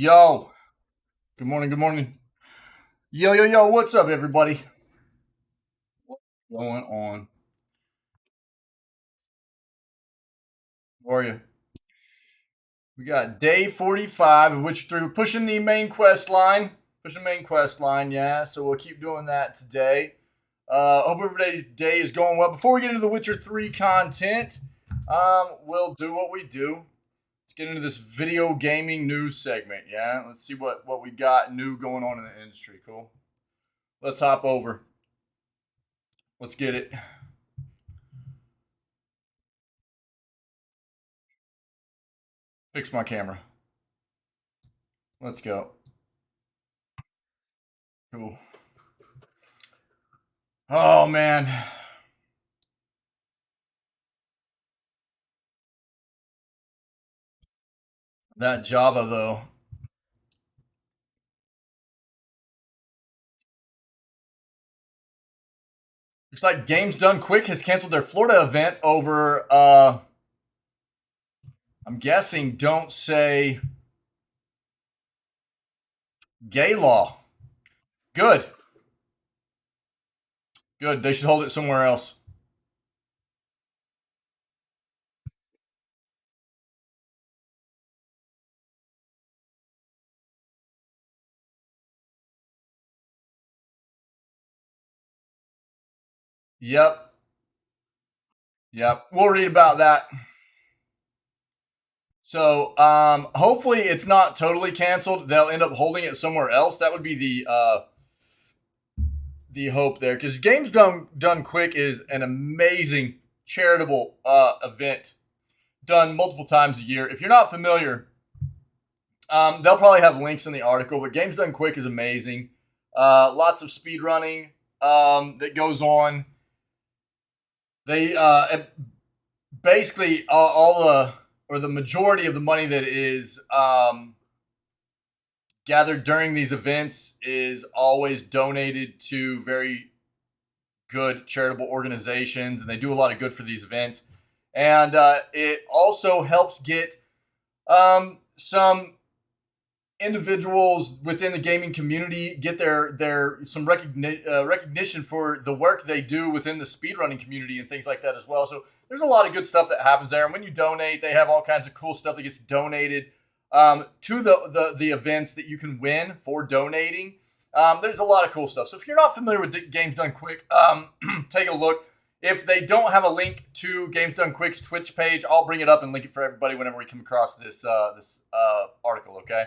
Yo, good morning, good morning. Yo, what's up, everybody? What's going on? How are you? We got day 45, of which through pushing the main quest line. Pushing the main quest line, yeah. So we'll keep doing that today. Hope everybody's day is going well. Before we get into the Witcher 3 content, we'll do what we do. Let's get into this video gaming news segment, yeah? Let's see what we got new going on in the industry, cool? Let's hop over. Let's get it. Fix my camera. Let's go. Cool. Oh man, that Java though. Looks like Games Done Quick has canceled their Florida event over. I'm guessing don't say gay law. Good, good. They should hold it somewhere else. Yep, yep. We'll read about that. So, hopefully it's not totally canceled. They'll end up holding it somewhere else. That would be the hope there, because Games Done Quick is an amazing charitable event done multiple times a year. If you're not familiar, they'll probably have links in the article, but Games Done Quick is amazing. Lots of speed running that goes on. They basically all the or the majority of the money that is gathered during these events is always donated to very good charitable organizations, and they do a lot of good for these events. And it also helps get some individuals within the gaming community get their some recognition for the work they do within the speedrunning community and things like that as well. So there's a lot of good stuff that happens there. And when you donate, they have all kinds of cool stuff that gets donated to the events that you can win for donating. There's a lot of cool stuff. So if you're not familiar with Games Done Quick, take a look. If they don't have a link to Games Done Quick's Twitch page, I'll bring it up and link it for everybody whenever we come across this article. Okay.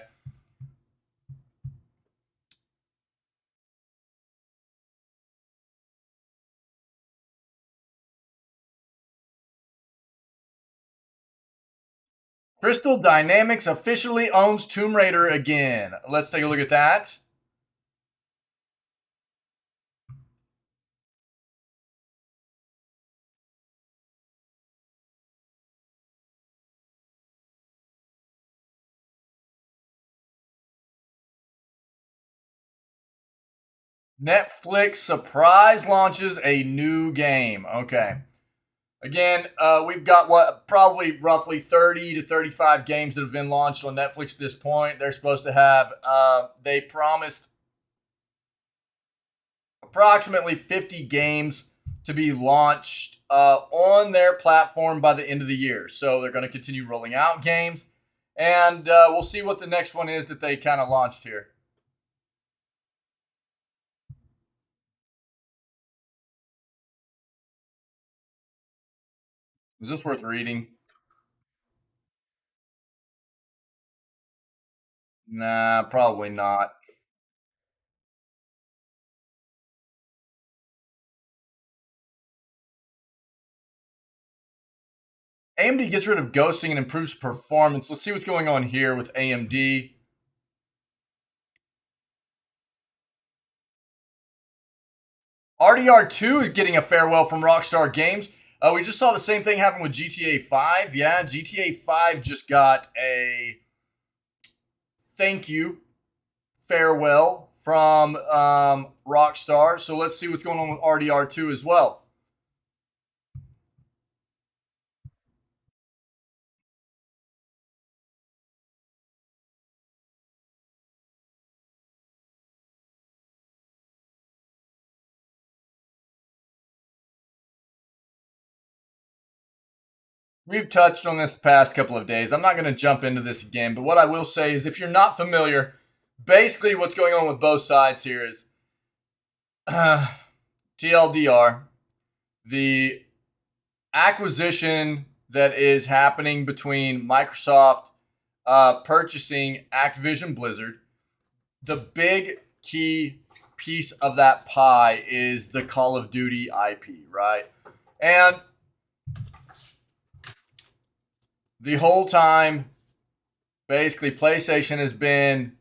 Crystal Dynamics officially owns Tomb Raider again. Let's take a look at that. Netflix surprise launches a new game. Okay. Again, we've got probably roughly 30 to 35 games that have been launched on Netflix at this point. They're supposed to have, they promised approximately 50 games to be launched on their platform by the end of the year. So they're going to continue rolling out games, and we'll see what the next one is that they kind of launched here. Is this worth reading? Nah, probably not. AMD gets rid of ghosting and improves performance. Let's see what's going on here with AMD. RDR2 is getting a farewell from Rockstar Games. We just saw the same thing happen with GTA 5. Yeah, GTA 5 just got a thank you farewell from Rockstar. So let's see what's going on with RDR2 as well. we've touched on this the past couple of days. I'm not going to jump into this again, but what I will say is if you're not familiar, basically what's going on with both sides here is TLDR, the acquisition that is happening between Microsoft purchasing Activision Blizzard. The big key piece of that pie is the Call of Duty IP, right? And the whole time, basically, PlayStation has been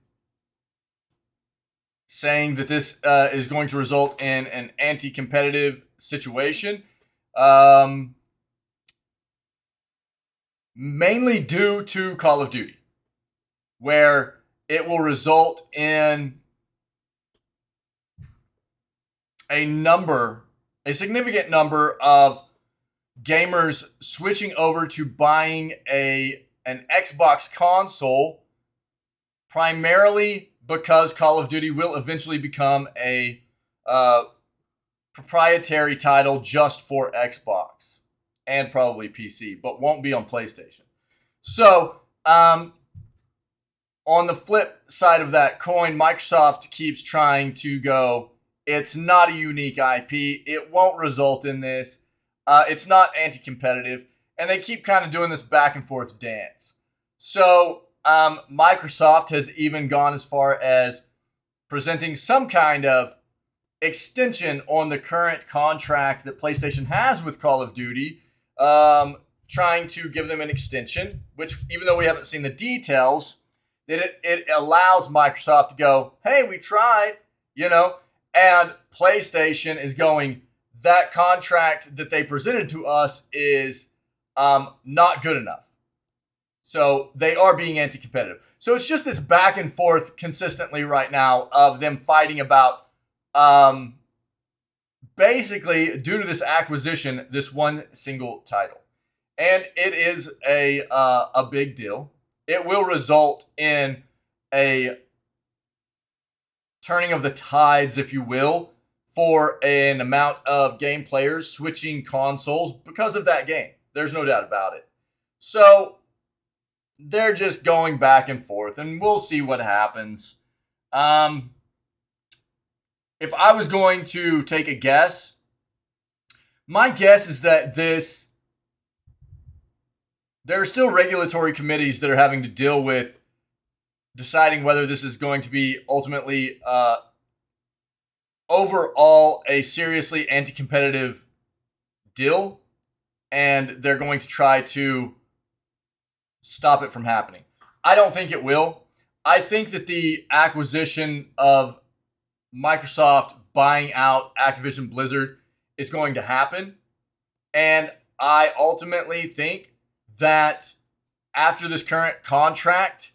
saying that this is going to result in an anti-competitive situation, mainly due to Call of Duty, where it will result in a significant number of gamers switching over to buying an Xbox console, primarily because Call of Duty will eventually become a proprietary title just for Xbox and probably PC, but won't be on PlayStation. So, on the flip side of that coin, Microsoft keeps trying to go, it's not a unique IP. It won't result in this. It's not anti-competitive. And they keep kind of doing this back and forth dance. So Microsoft has even gone as far as presenting some kind of extension on the current contract that PlayStation has with Call of Duty, trying to give them an extension, which even though we haven't seen the details, it allows Microsoft to go, hey, we tried, and PlayStation is going, that contract that they presented to us is not good enough. So they are being anti-competitive. So it's just this back and forth consistently right now of them fighting about, basically, due to this acquisition, this one single title. And it is a big deal. It will result in a turning of the tides, if you will, for an amount of game players switching consoles because of that game. There's no doubt about it. So they're just going back and forth, and we'll see what happens. If I was going to take a guess, my guess is that there are still regulatory committees that are having to deal with deciding whether this is going to be ultimately overall a seriously anti-competitive deal, and they're going to try to stop it from happening. I don't think it will. I think that the acquisition of Microsoft buying out Activision Blizzard is going to happen, and I ultimately think that after this current contract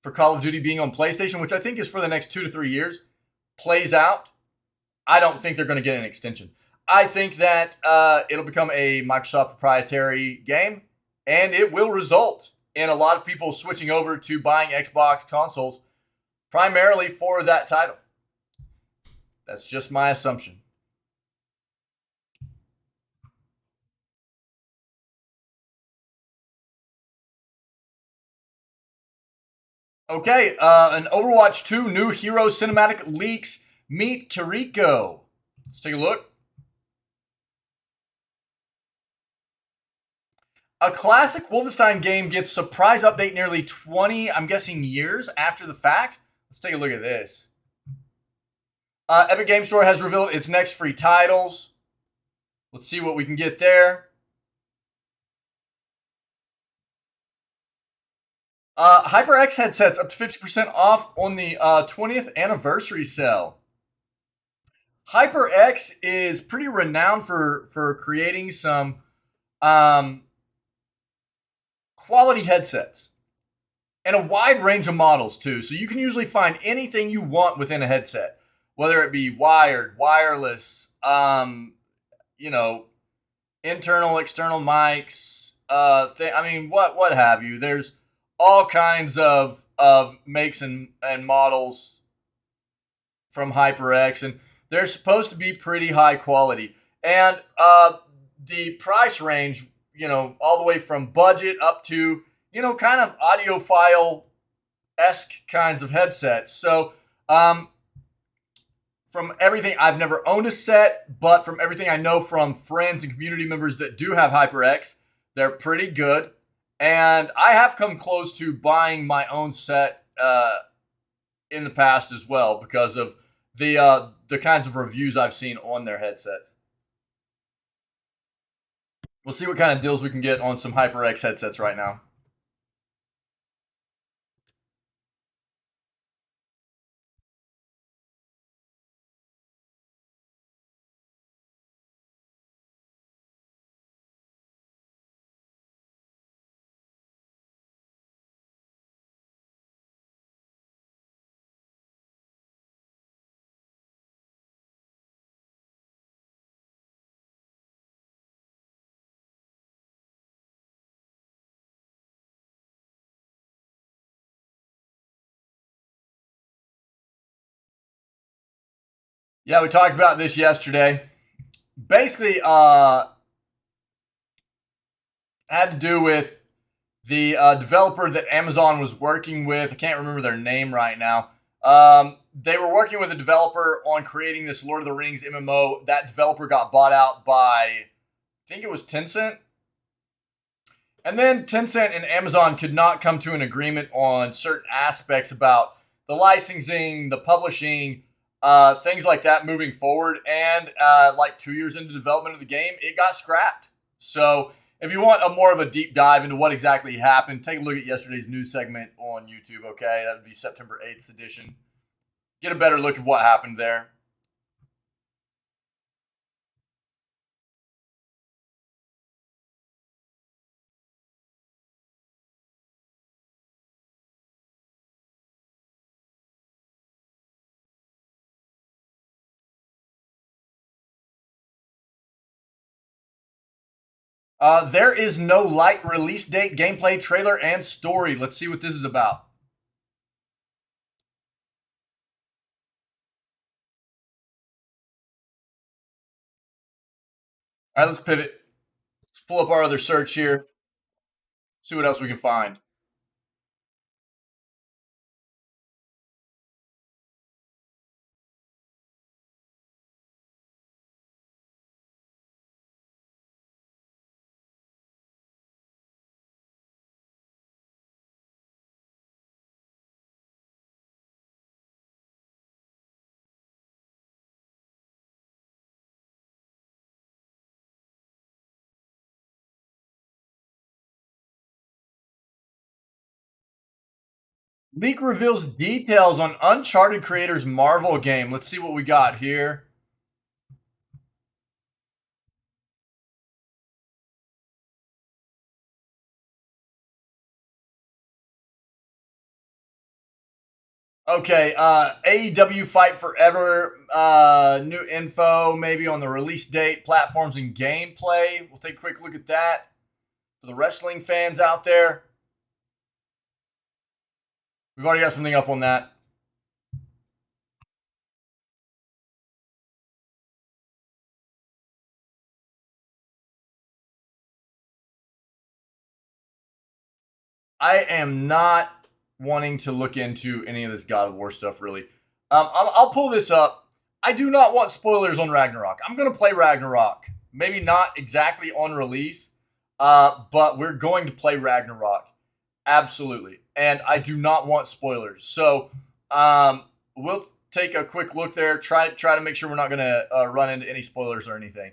for Call of Duty being on PlayStation, which I think is for the next 2 to 3 years, plays out, I don't think they're going to get an extension. I think that it'll become a Microsoft proprietary game, and it will result in a lot of people switching over to buying Xbox consoles primarily for that title. That's just my assumption. Okay, an Overwatch 2 new hero cinematic leaks. Meet Kiriko. Let's take a look. A classic Wolfenstein game gets surprise update nearly 20, I'm guessing, years after the fact. Let's take a look at this. Epic Game Store has revealed its next free titles. Let's see what we can get there. HyperX headsets up to 50% off on the 20th anniversary sale. HyperX is pretty renowned for creating some quality headsets and a wide range of models too. So you can usually find anything you want within a headset, whether it be wired, wireless, internal, external mics, what have you. There's all kinds of makes and models from HyperX, and they're supposed to be pretty high quality. And the price range, all the way from budget up to, kind of audiophile-esque kinds of headsets. So, from everything, I've never owned a set, but from everything I know from friends and community members that do have HyperX, they're pretty good. And I have come close to buying my own set in the past as well because of the kinds of reviews I've seen on their headsets. We'll see what kind of deals we can get on some HyperX headsets right now. Yeah, we talked about this yesterday. Basically, had to do with the developer that Amazon was working with. I can't remember their name right now. They were working with a developer on creating this Lord of the Rings MMO. That developer got bought out by, I think it was Tencent. And then Tencent and Amazon could not come to an agreement on certain aspects about the licensing, the publishing, things like that moving forward. And like 2 years into development of the game, it got scrapped. So if you want a more of a deep dive into what exactly happened, take a look at yesterday's news segment on YouTube, okay? That would be September 8th edition. Get a better look at what happened there. There is no light release date, gameplay, trailer, and story. Let's see what this is about. All right, let's pivot. Let's pull up our other search here. See what else we can find. Leak reveals details on Uncharted creators' Marvel game. Let's see what we got here. Okay, AEW Fight Forever, new info maybe on the release date, platforms, and gameplay. We'll take a quick look at that for the wrestling fans out there. We've already got something up on that. I am not wanting to look into any of this God of War stuff, really. I'll pull this up. I do not want spoilers on Ragnarok. I'm going to play Ragnarok. Maybe not exactly on release, but we're going to play Ragnarok. Absolutely. And I do not want spoilers. So we'll take a quick look there. Try to make sure we're not going to run into any spoilers or anything.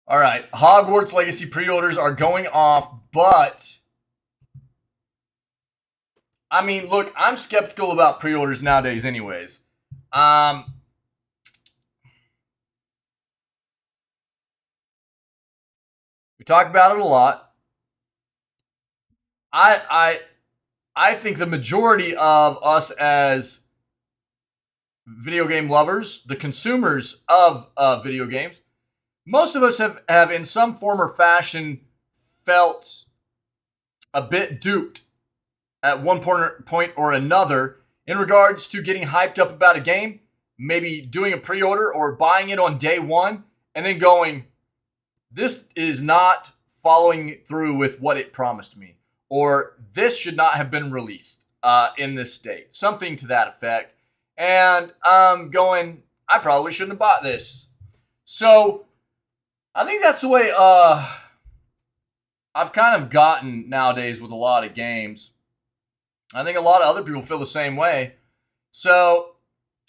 All right, Hogwarts Legacy pre-orders are going off, but I mean, look, I'm skeptical about pre-orders nowadays anyways. We talk about it a lot. I think the majority of us as video game lovers, the consumers of video games, most of us have in some form or fashion felt a bit duped at one point or another in regards to getting hyped up about a game, maybe doing a pre-order or buying it on day one, and then going, this is not following through with what it promised me, or this should not have been released in this state, something to that effect. And I'm going, I probably shouldn't have bought this. So I think that's the way I've kind of gotten nowadays with a lot of games. I think a lot of other people feel the same way. So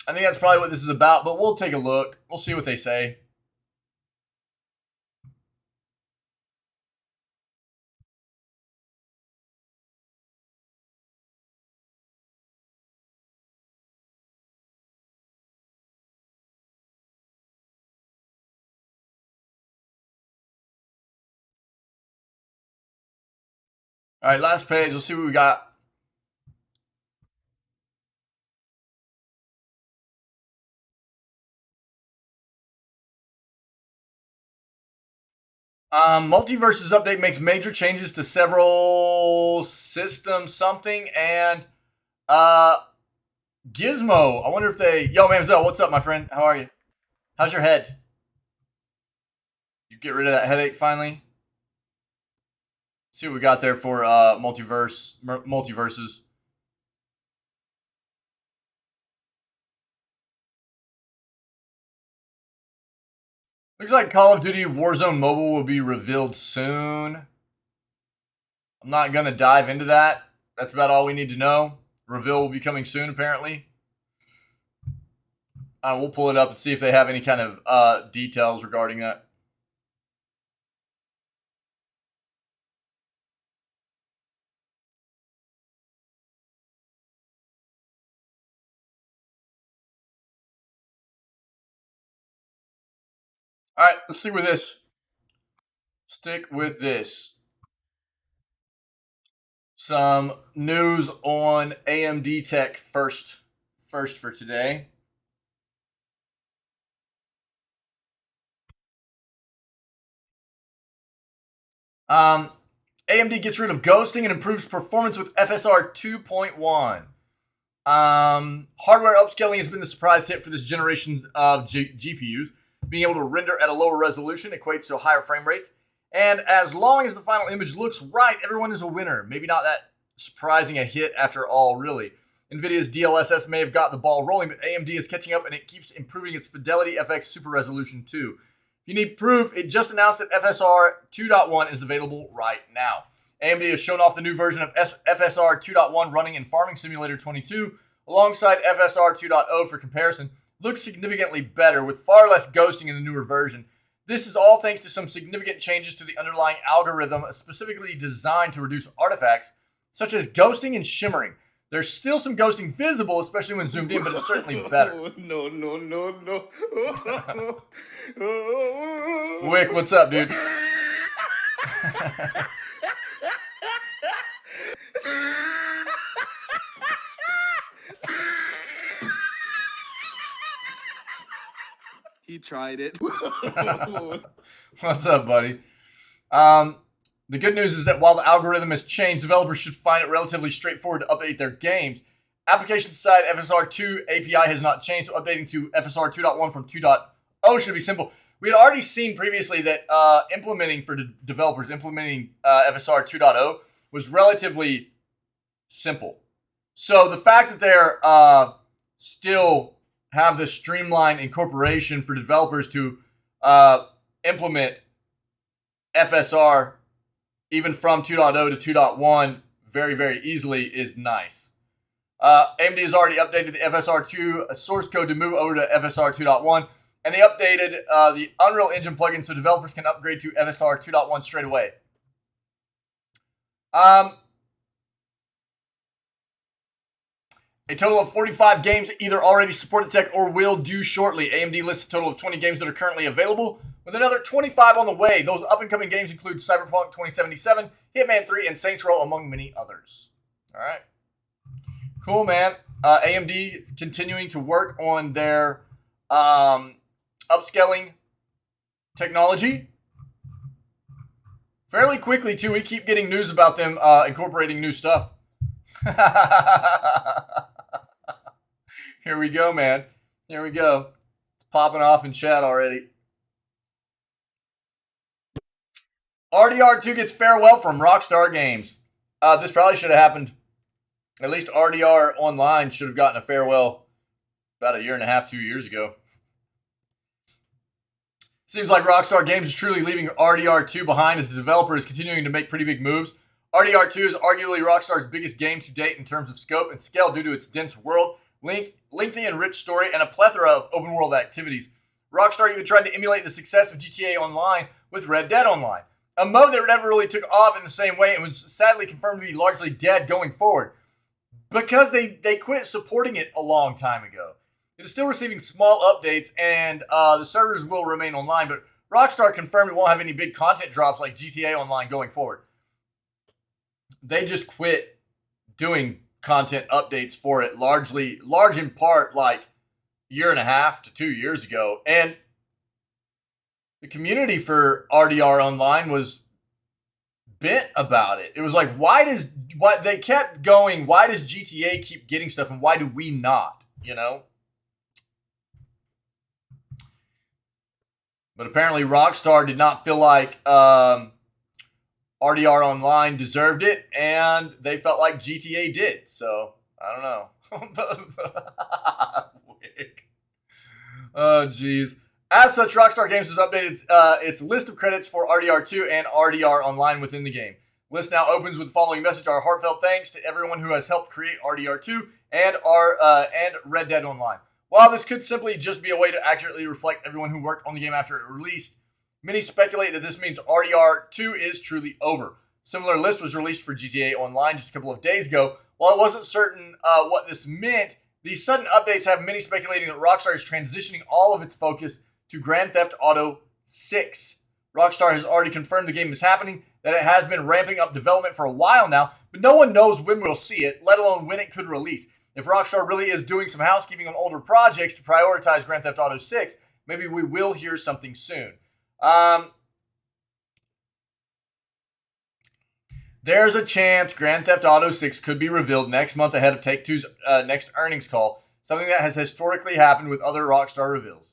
I think that's probably what this is about, but we'll take a look. We'll see what they say. All right, last page. Let's see what we got. Multiverses update makes major changes to several systems, something, and Gizmo. I wonder if they. Yo, Mamzel, what's up, my friend? How are you? How's your head? You get rid of that headache finally? See what we got there for multiverses. Looks like Call of Duty Warzone Mobile will be revealed soon. I'm not going to dive into that. That's about all we need to know. Reveal will be coming soon, apparently. We'll pull it up and see if they have any kind of details regarding that. All right, let's stick with this. Stick with this. Some news on AMD tech first for today. AMD gets rid of ghosting and improves performance with FSR 2.1. Hardware upscaling has been the surprise hit for this generation of GPUs. Being able to render at a lower resolution equates to higher frame rates. And as long as the final image looks right, everyone is a winner. Maybe not that surprising a hit after all, really. NVIDIA's DLSS may have got the ball rolling, but AMD is catching up and it keeps improving its Fidelity FX Super Resolution too. If you need proof, it just announced that FSR 2.1 is available right now. AMD has shown off the new version of FSR 2.1 running in Farming Simulator 22 alongside FSR 2.0 for comparison. Looks significantly better with far less ghosting in the newer version. This is all thanks to some significant changes to the underlying algorithm specifically designed to reduce artifacts such as ghosting and shimmering. There's still some ghosting visible, especially when zoomed in, but it's certainly better. No. Wick, what's up, dude? He tried it. What's up, buddy? The good news is that while the algorithm has changed, developers should find it relatively straightforward to update their games. Application side FSR 2 API has not changed, so updating to FSR 2.1 from 2.0 should be simple. We had already seen previously that implementing for developers, implementing FSR 2.0 was relatively simple. So the fact that they're still have this streamlined incorporation for developers to implement FSR even from 2.0 to 2.1 very, very easily is nice. AMD has already updated the FSR 2 source code to move over to FSR 2.1, and they updated the Unreal Engine plugin so developers can upgrade to FSR 2.1 straight away. A total of 45 games either already support the tech or will do shortly. AMD lists a total of 20 games that are currently available, with another 25 on the way. Those up-and-coming games include Cyberpunk 2077, Hitman 3, and Saints Row, among many others. All right. Cool, man. AMD continuing to work on their upscaling technology. Fairly quickly, too. We keep getting news about them incorporating new stuff. Here we go, man. Here we go. It's popping off in chat already. RDR2 gets farewell from Rockstar Games. This probably should have happened. At least RDR Online should have gotten a farewell about a year and a half, 2 years ago. Seems like Rockstar Games is truly leaving RDR2 behind as the developer is continuing to make pretty big moves. RDR2 is arguably Rockstar's biggest game to date in terms of scope and scale due to its dense world, lengthy and rich story, and a plethora of open-world activities. Rockstar even tried to emulate the success of GTA Online with Red Dead Online, a mode that never really took off in the same way and was sadly confirmed to be largely dead going forward because they quit supporting it a long time ago. It is still receiving small updates, and the servers will remain online, but Rockstar confirmed it won't have any big content drops like GTA Online going forward. They just quit doing content updates for it, large in part, like a year and a half to 2 years ago. And the community for RDR Online was bent about it. It was like, they kept going, why does GTA keep getting stuff and why do we not, you know? But apparently Rockstar did not feel like RDR Online deserved it, and they felt like GTA did. So, I don't know. Oh, jeez. As such, Rockstar Games has updated its list of credits for RDR2 and RDR Online within the game. List now opens with the following message: our heartfelt thanks to everyone who has helped create RDR2 and Red Dead Online. While this could simply just be a way to accurately reflect everyone who worked on the game after it released, many speculate that this means RDR2 is truly over. Similar list was released for GTA Online just a couple of days ago. While it wasn't certain what this meant, these sudden updates have many speculating that Rockstar is transitioning all of its focus to Grand Theft Auto 6. Rockstar has already confirmed the game is happening, that it has been ramping up development for a while now, but no one knows when we'll see it, let alone when it could release. If Rockstar really is doing some housekeeping on older projects to prioritize Grand Theft Auto 6, maybe we will hear something soon. There's a chance Grand Theft Auto 6 could be revealed next month ahead of Take-Two's next earnings call, something that has historically happened with other Rockstar reveals.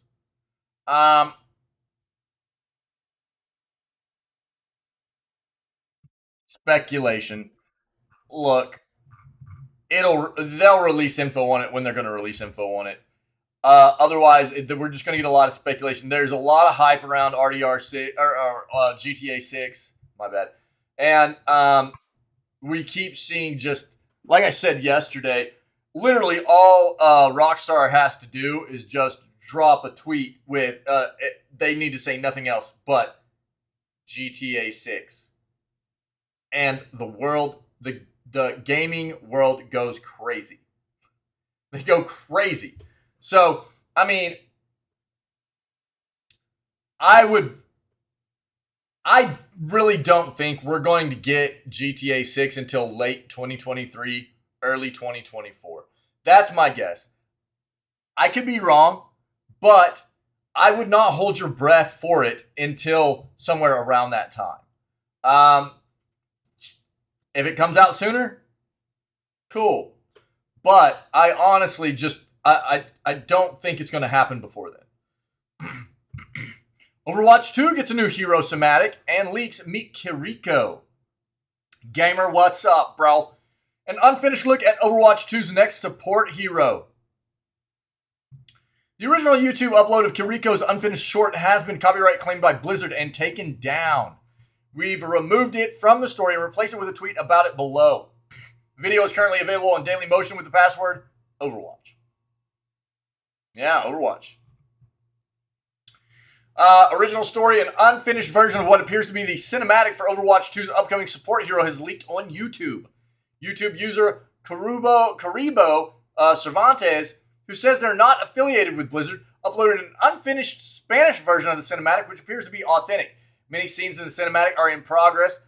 Speculation. Look, they'll release info on it when they're going to release info on it. Otherwise, we're just going to get a lot of speculation. There's a lot of hype around RDR6 or GTA 6. My bad. And we keep seeing, just like I said yesterday, literally all Rockstar has to do is just drop a tweet with they need to say nothing else but GTA 6, and the world, the gaming world goes crazy. They go crazy. So, I mean, I really don't think we're going to get GTA 6 until late 2023, early 2024. That's my guess. I could be wrong, but I would not hold your breath for it until somewhere around that time. If it comes out sooner, cool. But I honestly just, I don't think it's going to happen before then. Overwatch 2 gets a new hero somatic and leaks meet Kiriko. Gamer, what's up, bro? An unfinished look at Overwatch 2's next support hero. The original YouTube upload of Kiriko's unfinished short has been copyright claimed by Blizzard and taken down. We've removed it from the story and replaced it with a tweet about it below. The video is currently available on Daily Motion with the password Overwatch. Yeah, Overwatch. Original story, an unfinished version of what appears to be the cinematic for Overwatch 2's upcoming support hero has leaked on YouTube. YouTube user Caribo Cervantes, who says they're not affiliated with Blizzard, uploaded an unfinished Spanish version of the cinematic, which appears to be authentic. Many scenes in the cinematic are in progress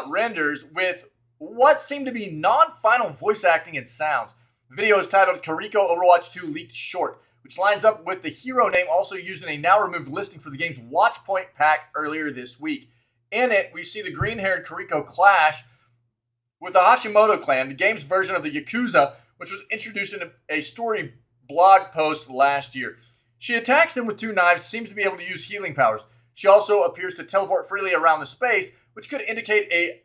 renders with what seem to be non-final voice acting and sounds. The video is titled Kiriko Overwatch 2 Leaked Short, which lines up with the hero name also used in a now-removed listing for the game's Watchpoint pack earlier this week. In it, we see the green-haired Kiriko clash with the Hashimoto clan, the game's version of the Yakuza, which was introduced in a story blog post last year. She attacks them with 2 knives, seems to be able to use healing powers. She also appears to teleport freely around the space, which could indicate a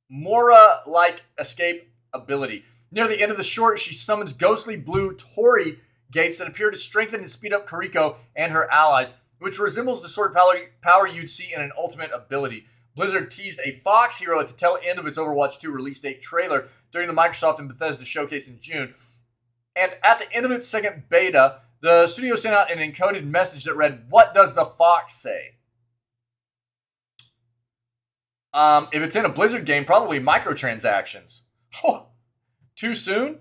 Mora-like escape ability. Near the end of the short, she summons ghostly blue Tori gates that appear to strengthen and speed up Kariko and her allies, which resembles the sword power you'd see in an ultimate ability. Blizzard teased a Fox hero at the tail end of its Overwatch 2 release date trailer during the Microsoft and Bethesda showcase in June. And at the end of its second beta, the studio sent out an encoded message that read, "What does the Fox say?" If it's in a Blizzard game, probably microtransactions. Too soon?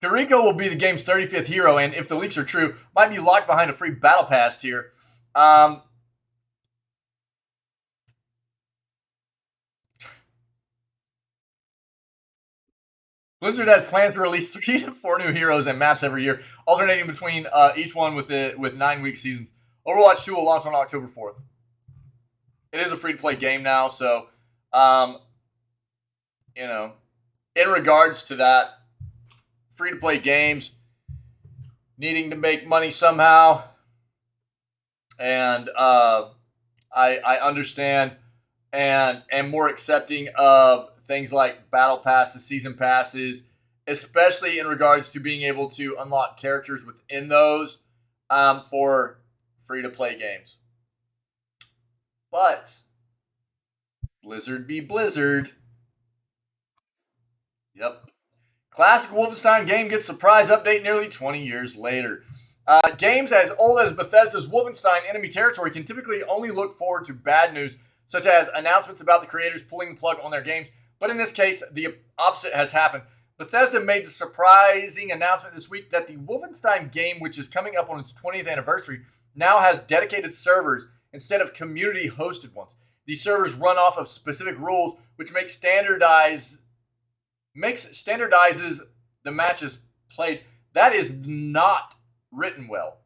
Kariko will be the game's 35th hero, and if the leaks are true, might be locked behind a free battle pass tier. Blizzard has plans to release 3 to 4 new heroes and maps every year, alternating between each one with 9-week seasons. Overwatch 2 will launch on October 4th. It is a free-to-play game now, so, in regards to that, free-to-play games needing to make money somehow, and I understand and am more accepting of things like battle passes, season passes, especially in regards to being able to unlock characters within those for free-to-play games. But Blizzard be Blizzard. Yep. Classic Wolfenstein game gets surprise update nearly 20 years later. Games as old as Bethesda's Wolfenstein Enemy Territory can typically only look forward to bad news, such as announcements about the creators pulling the plug on their games. But in this case, the opposite has happened. Bethesda made the surprising announcement this week that the Wolfenstein game, which is coming up on its 20th anniversary, now has dedicated servers instead of community-hosted ones. These servers run off of specific rules, which standardizes the matches played. That is not written well.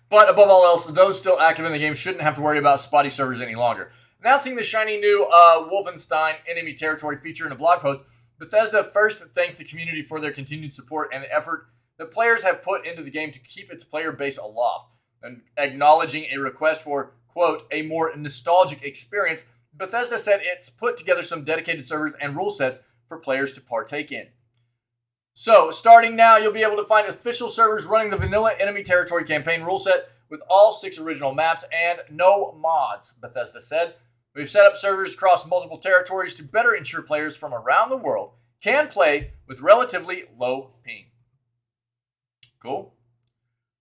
But above all else, those still active in the game shouldn't have to worry about spotty servers any longer. Announcing the shiny new Wolfenstein Enemy Territory feature in a blog post, Bethesda first thanked the community for their continued support and the effort that players have put into the game to keep its player base aloft. And acknowledging a request for, quote, a more nostalgic experience, Bethesda said it's put together some dedicated servers and rule sets for players to partake in. So, starting now, you'll be able to find official servers running the vanilla Enemy Territory campaign rule set with all 6 original maps and no mods, Bethesda said. We've set up servers across multiple territories to better ensure players from around the world can play with relatively low ping. Cool.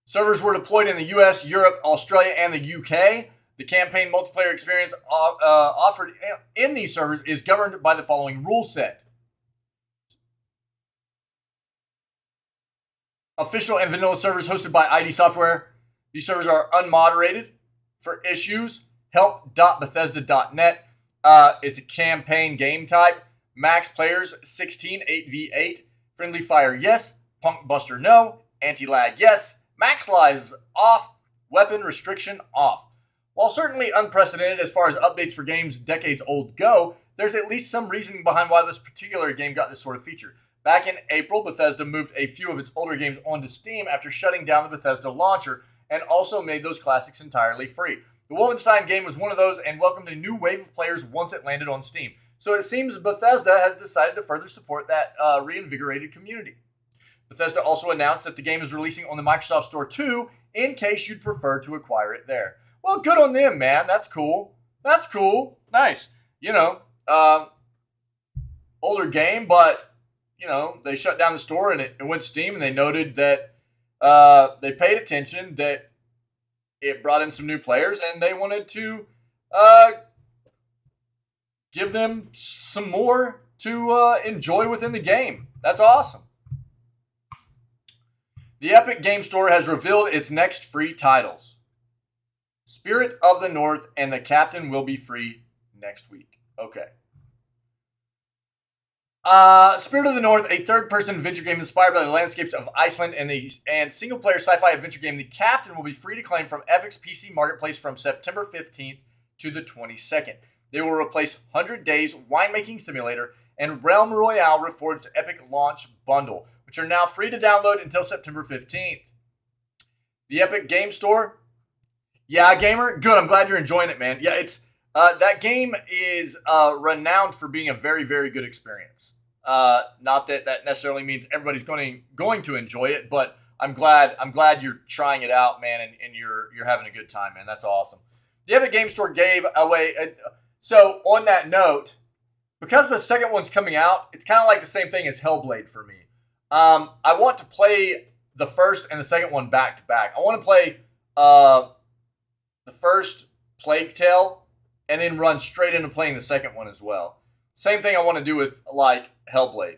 Servers were deployed in the US, Europe, Australia, and the UK. The campaign multiplayer experience offered in these servers is governed by the following rule set. Official and vanilla servers hosted by ID Software. These servers are unmoderated. For issues, help.bethesda.net. It's a campaign game type. Max players 16, 8v8. Friendly fire yes. Punk buster no. Anti-lag yes. Max lives off. Weapon restriction off. While certainly unprecedented as far as updates for games decades old go, there's at least some reasoning behind why this particular game got this sort of feature. Back in April, Bethesda moved a few of its older games onto Steam after shutting down the Bethesda launcher and also made those classics entirely free. The Wolfenstein game was one of those and welcomed a new wave of players once it landed on Steam. So it seems Bethesda has decided to further support that reinvigorated community. Bethesda also announced that the game is releasing on the Microsoft Store too, in case you'd prefer to acquire it there. Well, good on them, man. That's cool. That's cool. Nice. Older game, but they shut down the store and it went to Steam, and they noted that they paid attention, that it brought in some new players, and they wanted to give them some more to enjoy within the game. That's awesome. The Epic Game Store has revealed its next free titles. Spirit of the North and The Captain will be free next week. Okay. Spirit of the North, a third-person adventure game inspired by the landscapes of Iceland and single-player sci-fi adventure game. The Captain will be free to claim from Epic's PC Marketplace from September 15th to the 22nd. They will replace 100 Days Winemaking Simulator and Realm Royale Reforged's Epic Launch Bundle, which are now free to download until September 15th. The Epic Game Store. Yeah, gamer, good. I'm glad you're enjoying it, man. Yeah, it's that game is renowned for being a very, very good experience. Not that necessarily means everybody's going to enjoy it, but I'm glad you're trying it out, man, and you're having a good time, man. That's awesome. The Epic Game Store gave away. So on that note, because the second one's coming out, it's kind of like the same thing as Hellblade for me. I want to play the first and the second one back to back. I want to play the first Plague Tale and then run straight into playing the second one as well. Same thing I want to do with like Hellblade.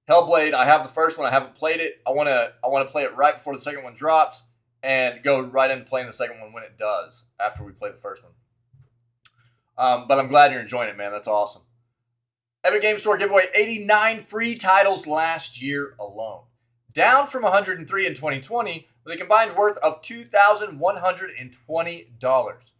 Hellblade, I have the first one. I haven't played it. I want to play it right before the second one drops and go right into playing the second one when it does after we play the first one. But I'm glad you're enjoying it, man. That's awesome. Epic Game Store gave away 89 free titles last year alone, down from 103 in 2020 with a combined worth of $2,120.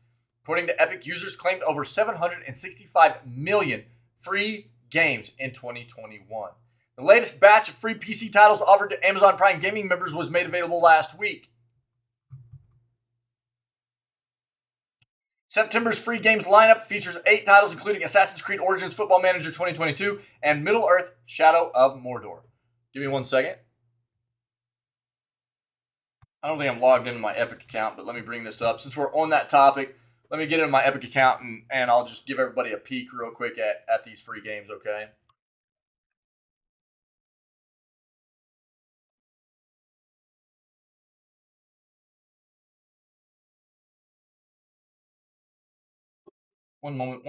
According to Epic, users claimed over 765 million free games in 2021. The latest batch of free PC titles offered to Amazon Prime Gaming members was made available last week. September's free games lineup features 8 titles, including Assassin's Creed Origins Football Manager 2022 and Middle-earth: Shadow of Mordor. Give me 1 second. I don't think I'm logged into my Epic account, but let me bring this up. Since we're on that topic, let me get into my Epic account and I'll just give everybody a peek real quick at these free games, okay? One moment.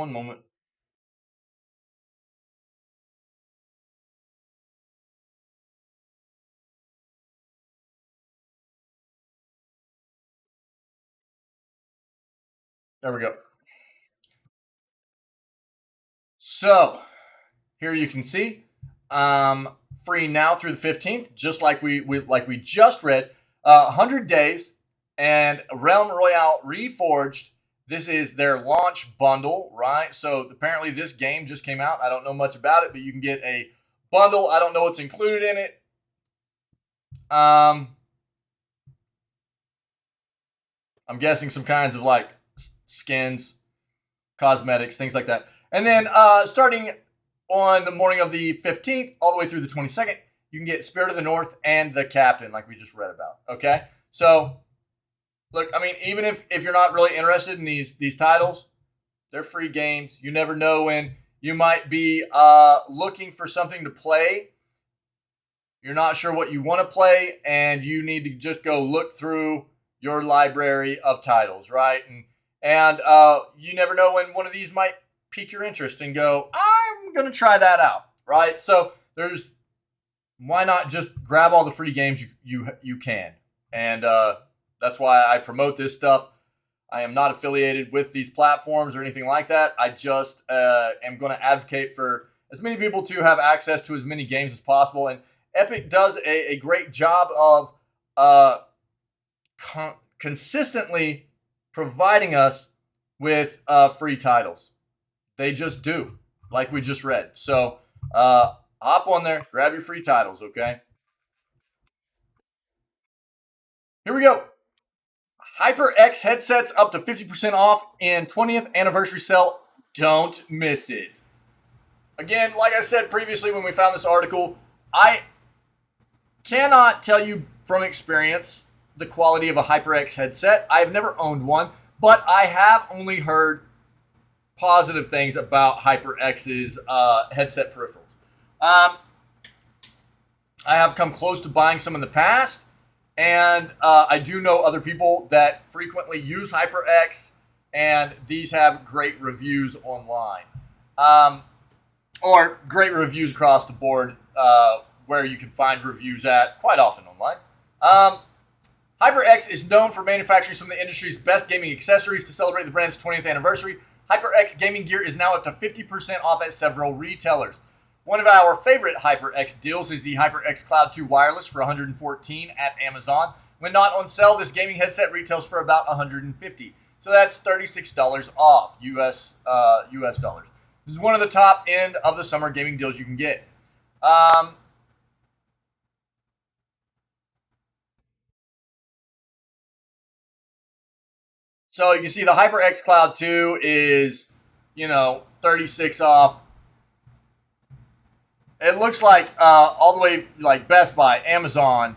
There we go. So, here you can see, free now through the 15th, just like we just read, 100 Days and Realm Royale Reforged. This is their launch bundle, right? So apparently this game just came out. I don't know much about it, but you can get a bundle. I don't know what's included in it. I'm guessing some kinds of like skins, cosmetics, things like that. And then starting on the morning of the 15th all the way through the 22nd, you can get Spirit of the North and the Captain, like we just read about. Okay? So, look, I mean, even if you're not really interested in these titles, they're free games. You never know when you might be looking for something to play. You're not sure what you want to play, and you need to just go look through your library of titles, right? And you never know when one of these might pique your interest and go, I'm going to try that out, right? So why not just grab all the free games you can? And that's why I promote this stuff. I am not affiliated with these platforms or anything like that. I just am going to advocate for as many people to have access to as many games as possible. And Epic does a great job of consistently providing us with free titles. They just do, like we just read. So hop on there, grab your free titles, okay? Here we go. HyperX headsets up to 50% off in 20th anniversary sale. Don't miss it. Again, like I said previously when we found this article, I cannot tell you from experience the quality of a HyperX headset. I've never owned one, but I have only heard positive things about HyperX's headset peripherals. I have come close to buying some in the past, and I do know other people that frequently use HyperX, and these have great reviews online. Or great reviews across the board, where you can find reviews at quite often online. HyperX is known for manufacturing some of the industry's best gaming accessories to celebrate the brand's 20th anniversary. HyperX gaming gear is now up to 50% off at several retailers. One of our favorite HyperX deals is the HyperX Cloud 2 Wireless for $114 at Amazon. When not on sale, this gaming headset retails for about $150. So that's $36 off US dollars. This is one of the top end of the summer gaming deals you can get. So you can see the HyperX Cloud 2 is, 36 off. It looks like all the way like Best Buy, Amazon.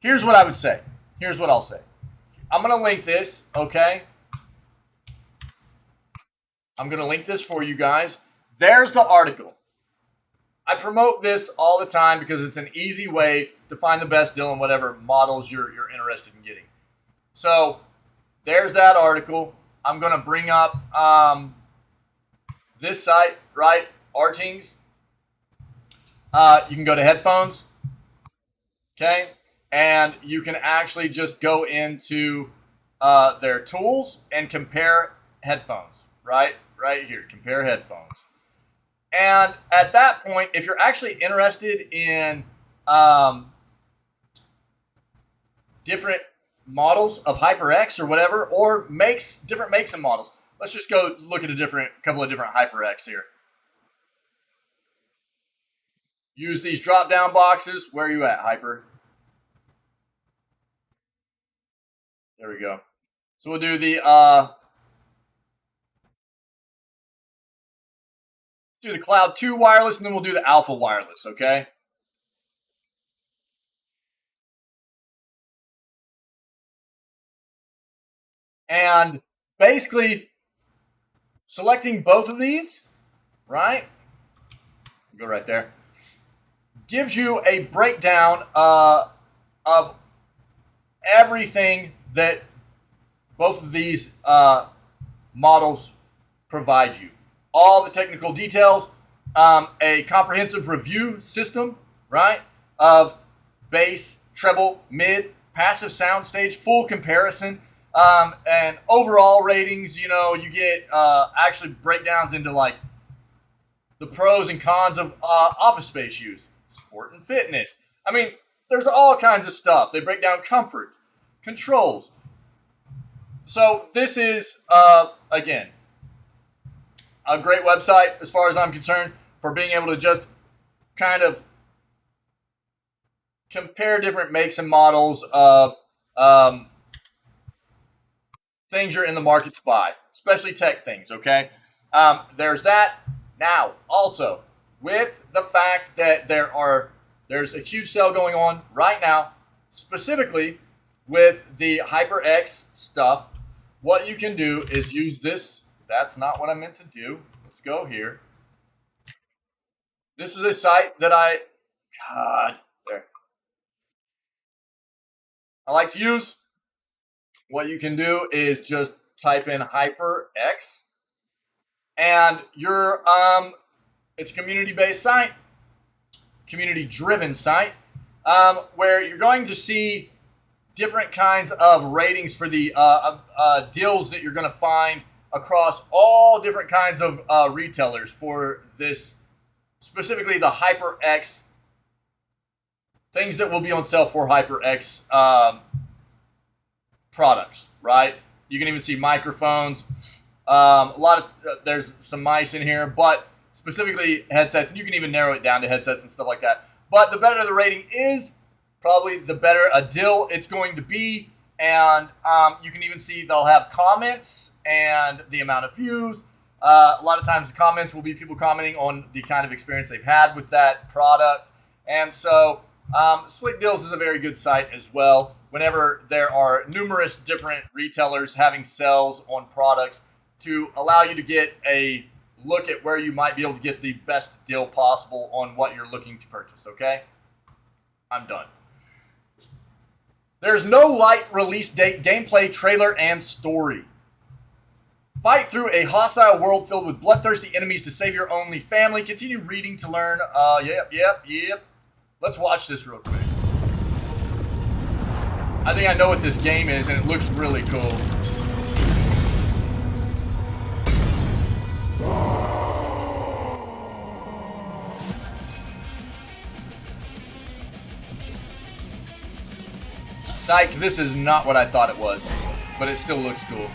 Here's what I would say. Here's what I'll say. I'm going to link this, okay? I'm going to link this for you guys. There's the article. I promote this all the time because it's an easy way to find the best deal on whatever models you're interested in getting. So there's that article. I'm going to bring up this site, right? Artings. You can go to headphones, okay? And you can actually just go into their tools and compare headphones, right? Right here, compare headphones. And at that point, if you're actually interested in different models of HyperX or whatever, or different makes and models, let's just go look at a couple of different HyperX here. Use these drop-down boxes. Where are you at, Hyper? There we go. So we'll do the Cloud 2 wireless, and then we'll do the Alpha wireless, okay? And basically, selecting both of these, right? Go right there. Gives you a breakdown of everything that both of these models provide you. All the technical details, a comprehensive review system, right, of bass, treble, mid, passive soundstage, full comparison, and overall ratings. You get actually breakdowns into like the pros and cons of office space use, sport and fitness. I mean, there's all kinds of stuff. They break down comfort, controls. So this is, again, a great website as far as I'm concerned for being able to just kind of compare different makes and models of things you're in the market to buy, especially tech things, okay? There's that. Now, also, with the fact that there's a huge sale going on right now, specifically with the HyperX stuff, what you can do is use this. That's not what I meant to do. Let's go here. This is a site that I like to use. What you can do is just type in HyperX, and it's a community-based site, community-driven site, where you're going to see different kinds of ratings for the deals that you're going to find across all different kinds of retailers for this, specifically the HyperX, things that will be on sale for HyperX products, right? You can even see microphones. There's some mice in here, but specifically headsets, and you can even narrow it down to headsets and stuff like that. But the better the rating is, probably the better a deal it's going to be. And you can even see they'll have comments and the amount of views. A lot of times the comments will be people commenting on the kind of experience they've had with that product. And so Slick Deals is a very good site as well. Whenever there are numerous different retailers having sales on products to allow you to get a look at where you might be able to get the best deal possible on what you're looking to purchase, okay? I'm done. There's no light release date, gameplay, trailer, and story. Fight through a hostile world filled with bloodthirsty enemies to save your only family. Continue reading to learn. Yep. Let's watch this real quick. I think I know what this game is, and it looks really cool. Psych, this is not what I thought it was, but it still looks cool.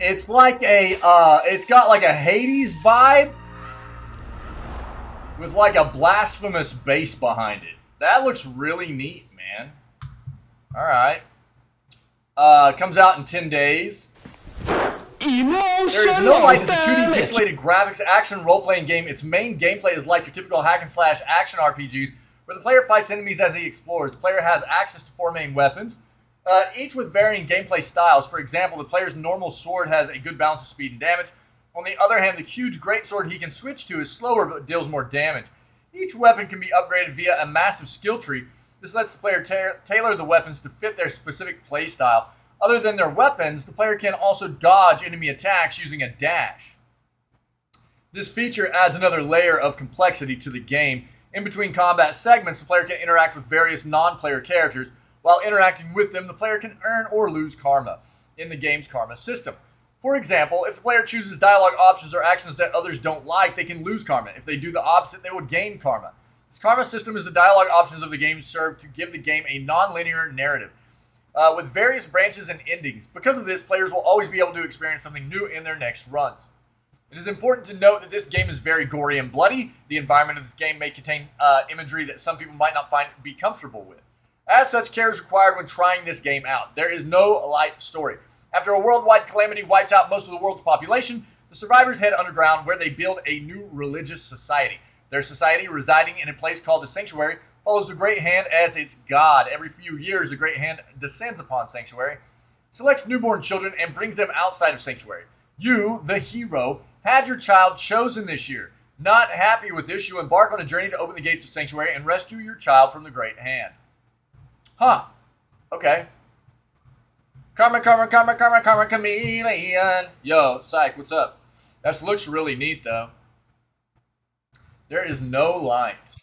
It's like a, it's got like a Hades vibe with like a blasphemous bass behind it. That looks really neat, man. Alright. Comes out in 10 days. There is no light. It's a 2D pixelated graphics action role-playing game. Its main gameplay is like your typical hack-and-slash action RPGs, where the player fights enemies as he explores. The player has access to 4 main weapons, each with varying gameplay styles. For example, the player's normal sword has a good balance of speed and damage. On the other hand, the huge greatsword he can switch to is slower but deals more damage. Each weapon can be upgraded via a massive skill tree. This lets the player tailor the weapons to fit their specific playstyle. Other than their weapons, the player can also dodge enemy attacks using a dash. This feature adds another layer of complexity to the game. In between combat segments, the player can interact with various non-player characters. While interacting with them, the player can earn or lose karma in the game's karma system. For example, if the player chooses dialogue options or actions that others don't like, they can lose karma. If they do the opposite, they will gain karma. This karma system is the dialogue options of the game served to give the game a non-linear narrative, with various branches and endings. Because of this, players will always be able to experience something new in their next runs. It is important to note that this game is very gory and bloody. The environment of this game may contain imagery that some people might not be comfortable with. As such, care is required when trying this game out. There is no light story. After a worldwide calamity wipes out most of the world's population, the survivors head underground where they build a new religious society. Their society, residing in a place called the Sanctuary, follows the Great Hand as its god. Every few years, the Great Hand descends upon Sanctuary, selects newborn children, and brings them outside of Sanctuary. You, the hero, had your child chosen this year. Not happy with this, you embark on a journey to open the gates of Sanctuary and rescue your child from the Great Hand. Huh. Okay. Karma, karma, karma, karma, karma, chameleon. Yo, Psych, what's up? That looks really neat, though. There is no light.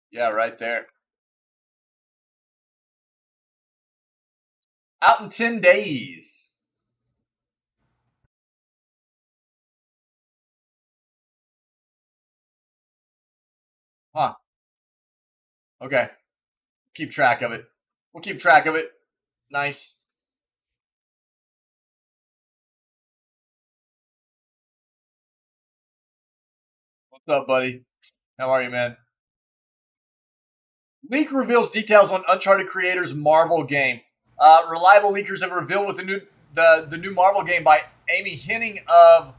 Yeah, right there. Out in 10 days. Huh. Okay. Keep track of it. We'll keep track of it. Nice. What's up, buddy? How are you, man? Leak reveals details on Uncharted creators' Marvel game. Reliable leakers have revealed what the new Marvel game by Amy Hennig of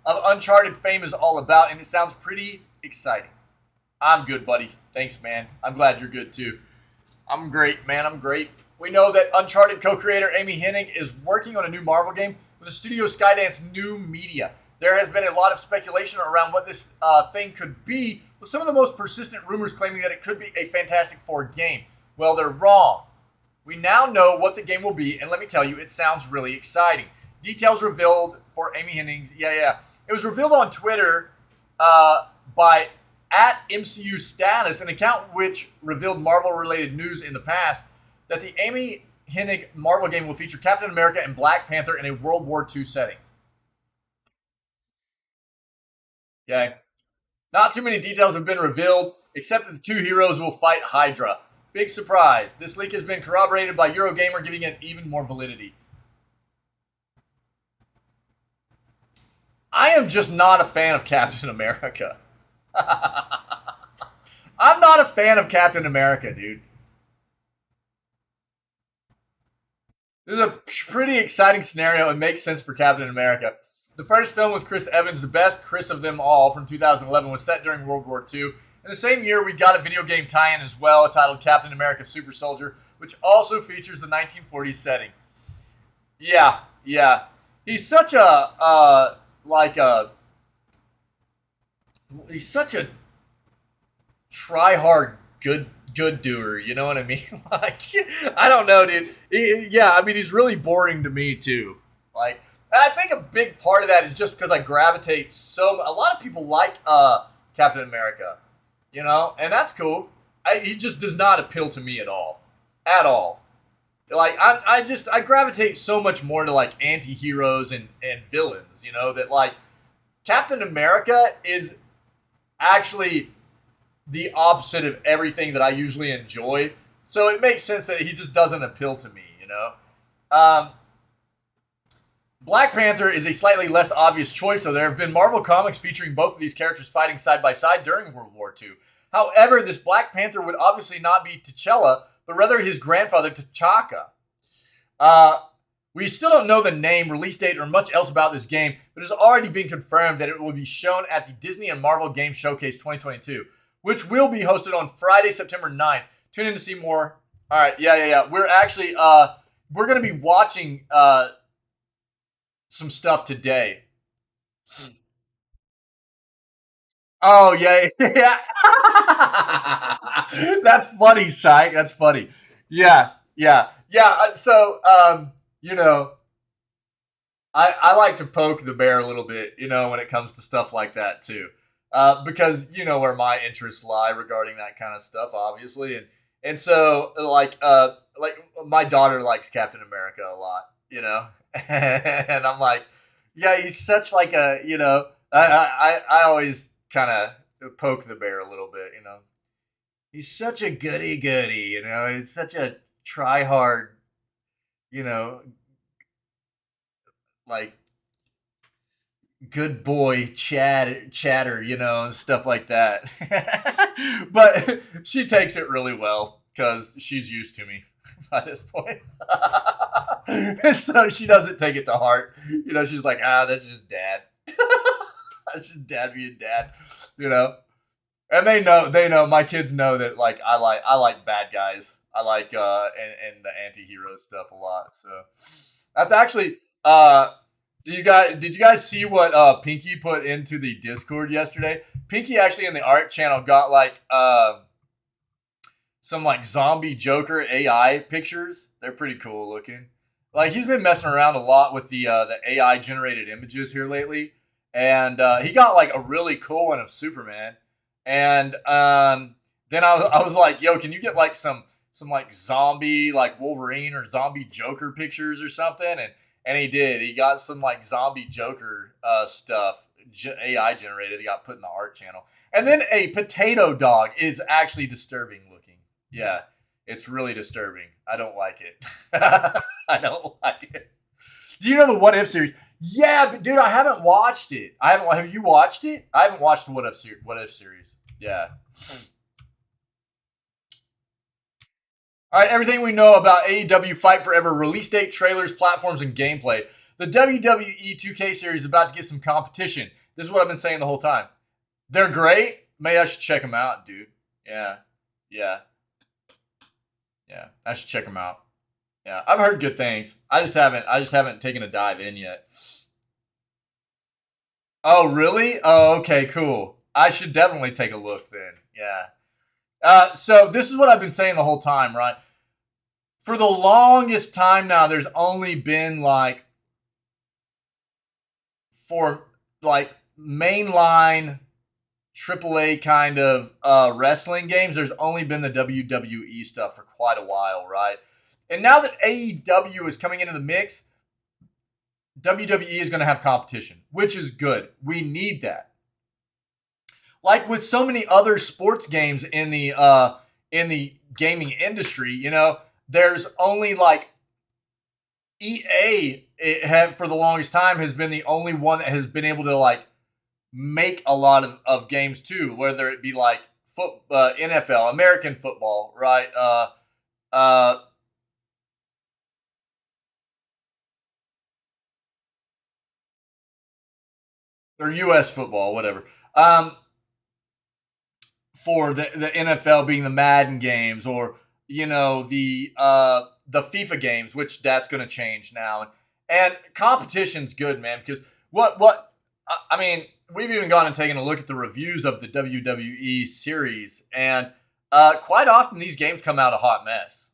Uncharted fame is all about, and it sounds pretty exciting. I'm good, buddy. Thanks, man. I'm glad you're good too. I'm great, man. I'm great. We know that Uncharted co-creator Amy Hennig is working on a new Marvel game with the studio Skydance New Media. There has been a lot of speculation around what this thing could be, with some of the most persistent rumors claiming that it could be a Fantastic Four game. Well, they're wrong. We now know what the game will be, and let me tell you, it sounds really exciting. Details revealed for Amy Hennig. Yeah. It was revealed on Twitter by @MCU Status, an account which revealed Marvel-related news in the past, that the Amy Hennig Marvel game will feature Captain America and Black Panther in a World War II setting. Okay. Not too many details have been revealed, except that the two heroes will fight Hydra. Big surprise. This leak has been corroborated by Eurogamer, giving it even more validity. I am just not a fan of Captain America. I'm not a fan of Captain America, dude. This is a pretty exciting scenario and makes sense for Captain America. The first film with Chris Evans, the best Chris of them all, from 2011, was set during World War II. In the same year, we got a video game tie-in as well, titled Captain America Super Soldier, which also features the 1940s setting. Yeah, yeah. He's such a like a he's such a try hard good doer. You know what I mean? Like I don't know, dude. Yeah, I mean he's really boring to me too. Like I think a big part of that is just because I gravitate so. A lot of people like Captain America, you know, and that's cool. He just does not appeal to me at all. Like I gravitate so much more to like anti-heroes and villains, you know, that like Captain America is actually the opposite of everything that I usually enjoy. So it makes sense that he just doesn't appeal to me, you know. Um, Black Panther is a slightly less obvious choice, so there have been Marvel comics featuring both of these characters fighting side by side during World War II. However, this Black Panther would obviously not be T'Challa, but rather his grandfather T'Chaka. Uh, we still don't know the name, release date, or much else about this game, but it has already been confirmed that it will be shown at the Disney and Marvel Game Showcase 2022, which will be hosted on Friday, September 9th. Tune in to see more. All right, yeah. We're actually we're gonna be watching some stuff today. Oh yeah, yeah. That's funny, Syke. That's funny. Yeah. So, you know, I like to poke the bear a little bit, you know, when it comes to stuff like that too, because you know where my interests lie regarding that kind of stuff, obviously, and so like my daughter likes Captain America a lot, you know, and I'm like, yeah, he's such like a, you know, I always kind of poke the bear a little bit, you know, he's such a goody goody, you know, he's such a try hard, you know, like good boy chatter, you know, and stuff like that. But she takes it really well because she's used to me by this point. And so she doesn't take it to heart. You know, she's like, that's just dad. That's just dad being dad, you know. And they know my kids know that like I like bad guys. I like and the anti-hero stuff a lot. So that's actually did you guys see what Pinky put into the Discord yesterday? Pinky actually in the art channel got like some like zombie Joker AI pictures. They're pretty cool looking. Like he's been messing around a lot with the AI generated images here lately, and he got like a really cool one of Superman. And then I was like, yo, can you get like some like zombie like Wolverine or zombie Joker pictures or something? And he did. He got some like zombie Joker stuff AI generated. He got put in the art channel. And then a potato dog is actually disturbing looking. Yeah, it's really disturbing. I don't like it. I don't like it. Do you know the What If series? Yeah, but dude, I haven't watched it. I haven't. Have you watched it? I haven't watched the What If series. Yeah. All right, everything we know about AEW Fight Forever release date, trailers, platforms, and gameplay. The WWE 2K series is about to get some competition. This is what I've been saying the whole time. They're great. Maybe I should check them out, dude. Yeah. Yeah. Yeah. I should check them out. Yeah. I've heard good things. I just haven't taken a dive in yet. Oh, really? Oh, okay, cool. I should definitely take a look then. Yeah. So this is what I've been saying the whole time, right? For the longest time now, there's only been like for like mainline AAA kind of wrestling games, there's only been the WWE stuff for quite a while, right? And now that AEW is coming into the mix, WWE is going to have competition, which is good. We need that. Like with so many other sports games in the gaming industry, you know, there's only like EA for the longest time has been the only one that has been able to like make a lot of games too, whether it be like NFL, American football, right? Uh, or U.S. football, whatever. Um, for the NFL being the Madden games, or you know the FIFA games, which that's going to change now, And competition's good, man, because what I mean, we've even gone and taken a look at the reviews of the WWE series, and quite often these games come out a hot mess.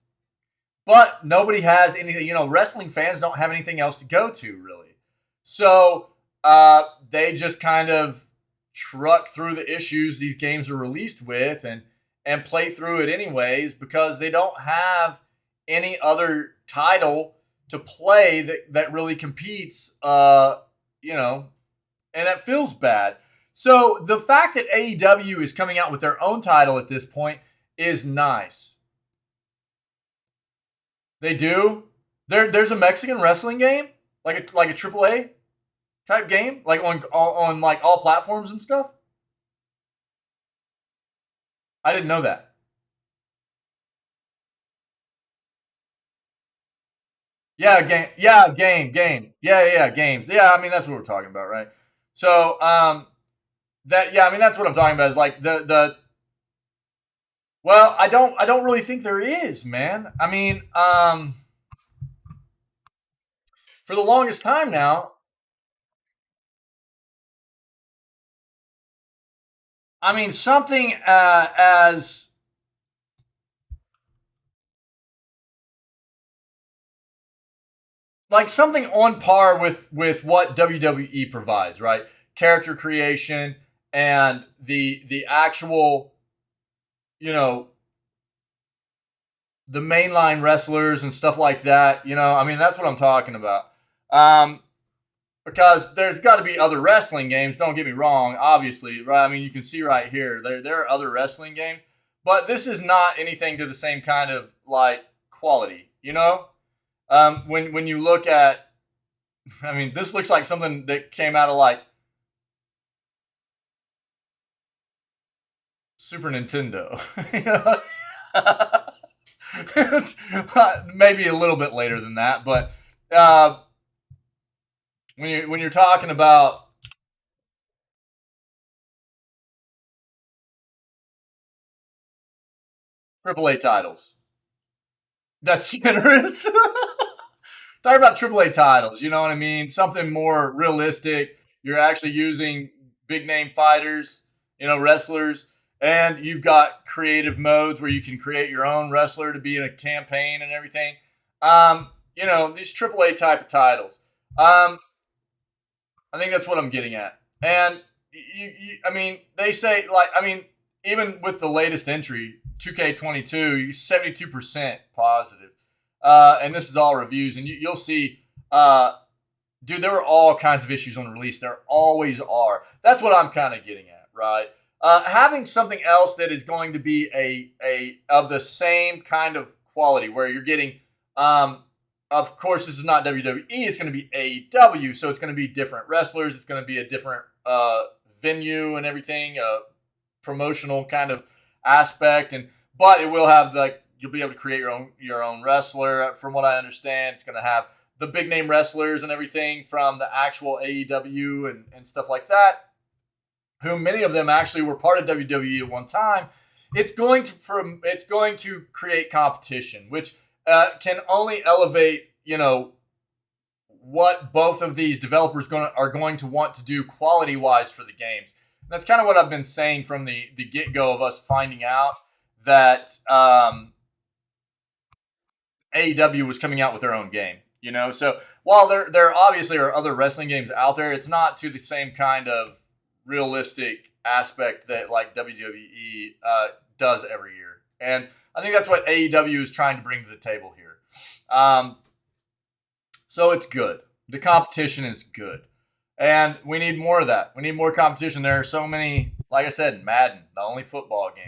But nobody has anything, wrestling fans don't have anything else to go to, really. So they just kind of truck through the issues these games are released with and play through it anyways because they don't have any other title to play that really competes, and that feels bad. So the fact that AEW is coming out with their own title at this point is nice. They do. There's a Mexican wrestling game, like a AAA type game, like on like all platforms and stuff. I didn't know that. Yeah, game. Yeah, game. Yeah, games. Yeah, I mean that's what we're talking about, right? So, that's what I'm talking about. Is like the. Well, I don't really think there is, man. I mean, for the longest time now, I mean something as like something on par with what WWE provides, right? Character creation and the actual, you know, the mainline wrestlers and stuff like that. I mean, that's what I'm talking about. Um, because there's got to be other wrestling games. Don't get me wrong, obviously, right? I mean, you can see right here there are other wrestling games, but this is not anything to the same kind of like quality. When you look at, I mean, this looks like something that came out of like Super Nintendo. Maybe a little bit later than that, but when you're talking about AAA titles, that's generous. Talk about AAA titles. You know what I mean? Something more realistic. You're actually using big name fighters, wrestlers, and you've got creative modes where you can create your own wrestler to be in a campaign and everything. These AAA type of titles. I think that's what I'm getting at. And I mean, they say like, I mean, even with the latest entry, 2K22, 72% positive. And this is all reviews, and you'll see, dude, there were all kinds of issues on release. There always are. That's what I'm kind of getting at, right? Having something else that is going to be a of the same kind of quality, where you're getting, of course, this is not WWE. It's going to be AEW, so it's going to be different wrestlers. It's going to be a different venue and everything, promotional kind of aspect, but it will have like you'll be able to create your own wrestler. From what I understand, it's going to have the big name wrestlers and everything from the actual AEW and stuff like that, who many of them actually were part of WWE at one time. It's going to create competition, which can only elevate what both of these developers are going to want to do quality wise for the games. And that's kind of what I've been saying from the get go of us finding out that AEW was coming out with their own game. So while there obviously are other wrestling games out there, it's not to the same kind of realistic aspect that like WWE does every year. And I think that's what AEW is trying to bring to the table here. So it's good. The competition is good. And we need more of that. We need more competition. There are so many, like I said, Madden, the only football game.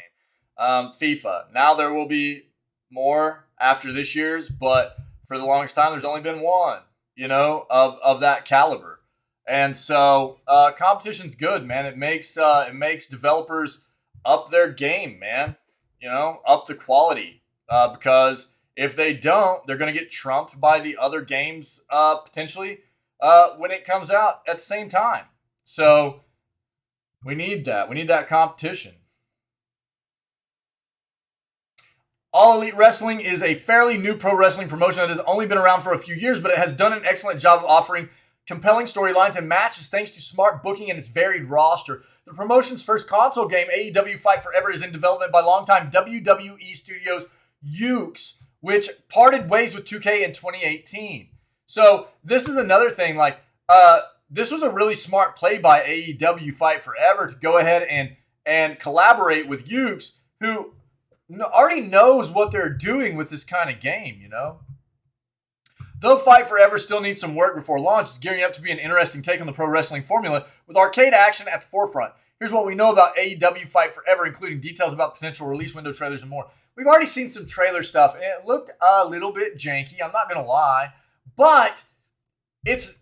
FIFA. Now there will be more after this year's, but for the longest time, there's only been one, of that caliber. And so competition's good, man. It makes developers up their game, man. Up the quality. Because if they don't, they're going to get trumped by the other games potentially when it comes out at the same time. So we need that. We need that competition. All Elite Wrestling is a fairly new pro wrestling promotion that has only been around for a few years, but it has done an excellent job of offering compelling storylines and matches thanks to smart booking and its varied roster. The promotion's first console game, AEW Fight Forever, is in development by longtime WWE Studios Ukes, which parted ways with 2K in 2018. So this is another thing, like, this was a really smart play by AEW Fight Forever to go ahead and collaborate with Ukes, who already knows what they're doing with this kind of game, you know? Though Fight Forever still needs some work before launch, it's gearing up to be an interesting take on the pro wrestling formula with arcade action at the forefront. Here's what we know about AEW Fight Forever, including details about potential release window trailers and more. We've already seen some trailer stuff, and it looked a little bit janky, I'm not going to lie, but it's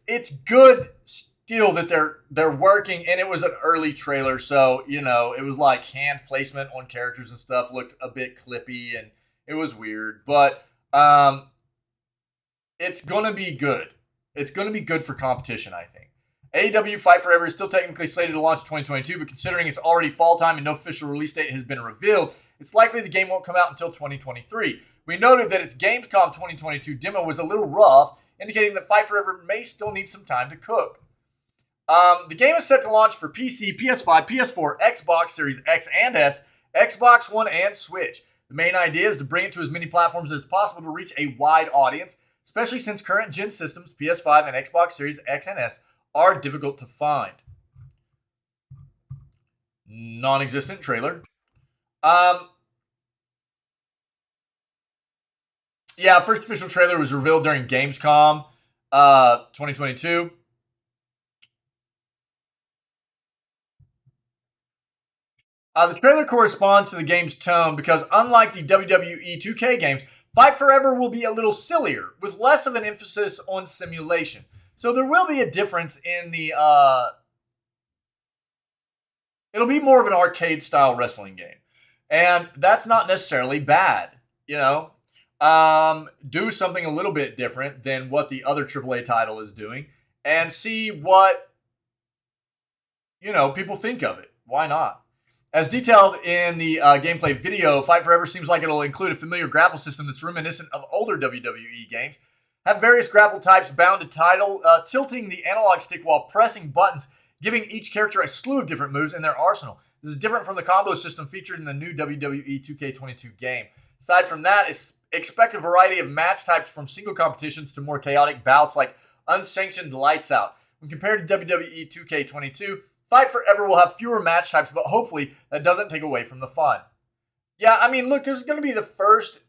good still that they're working, and it was an early trailer, so, you know, it was like hand placement on characters and stuff, looked a bit clippy, and it was weird, but it's going to be good. It's going to be good for competition, I think. AEW Fight Forever is still technically slated to launch in 2022, but considering it's already fall time and no official release date has been revealed, it's likely the game won't come out until 2023. We noted that its Gamescom 2022 demo was a little rough, indicating that Fight Forever may still need some time to cook. The game is set to launch for PC, PS5, PS4, Xbox Series X and S, Xbox One, and Switch. The main idea is to bring it to as many platforms as possible to reach a wide audience, especially since current gen systems, PS5 and Xbox Series X and S, are difficult to find. Non-existent trailer. Yeah, first official trailer was revealed during Gamescom 2022. The trailer corresponds to the game's tone because unlike the WWE 2K games, Fight Forever will be a little sillier, with less of an emphasis on simulation. So there will be a difference in the, it'll be more of an arcade-style wrestling game. And that's not necessarily bad, you know. Do something a little bit different than what the other AAA title is doing and see what, you know, people think of it. Why not? As detailed in the gameplay video, Fight Forever seems like it'll include a familiar grapple system that's reminiscent of older WWE games, have various grapple types bound to title, tilting the analog stick while pressing buttons, giving each character a slew of different moves in their arsenal. This is different from the combo system featured in the new WWE 2K22 game. Aside from that, expect a variety of match types from single competitions to more chaotic bouts like unsanctioned lights out. When compared to WWE 2K22, Fight Forever will have fewer match types, but hopefully that doesn't take away from the fun. Yeah, I mean, look, this is going to be the first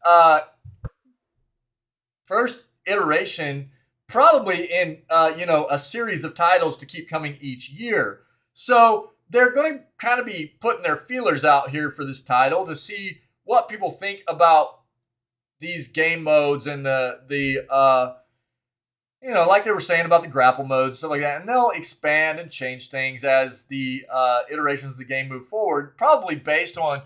iteration, probably in a series of titles to keep coming each year. So they're going to kind of be putting their feelers out here for this title to see what people think about these game modes and the like they were saying about the grapple modes, stuff like that. And they'll expand and change things as the iterations of the game move forward, probably based on,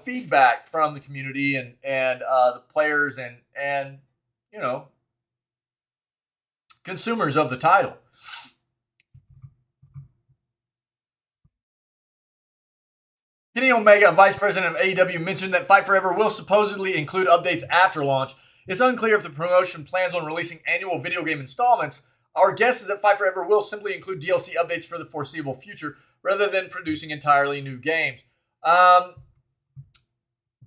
feedback from the community and the players and consumers of the title. Kenny Omega, vice president of AEW, mentioned that Fight Forever will supposedly include updates after launch. It's unclear if the promotion plans on releasing annual video game installments. Our guess is that Fight Forever will simply include DLC updates for the foreseeable future, rather than producing entirely new games. But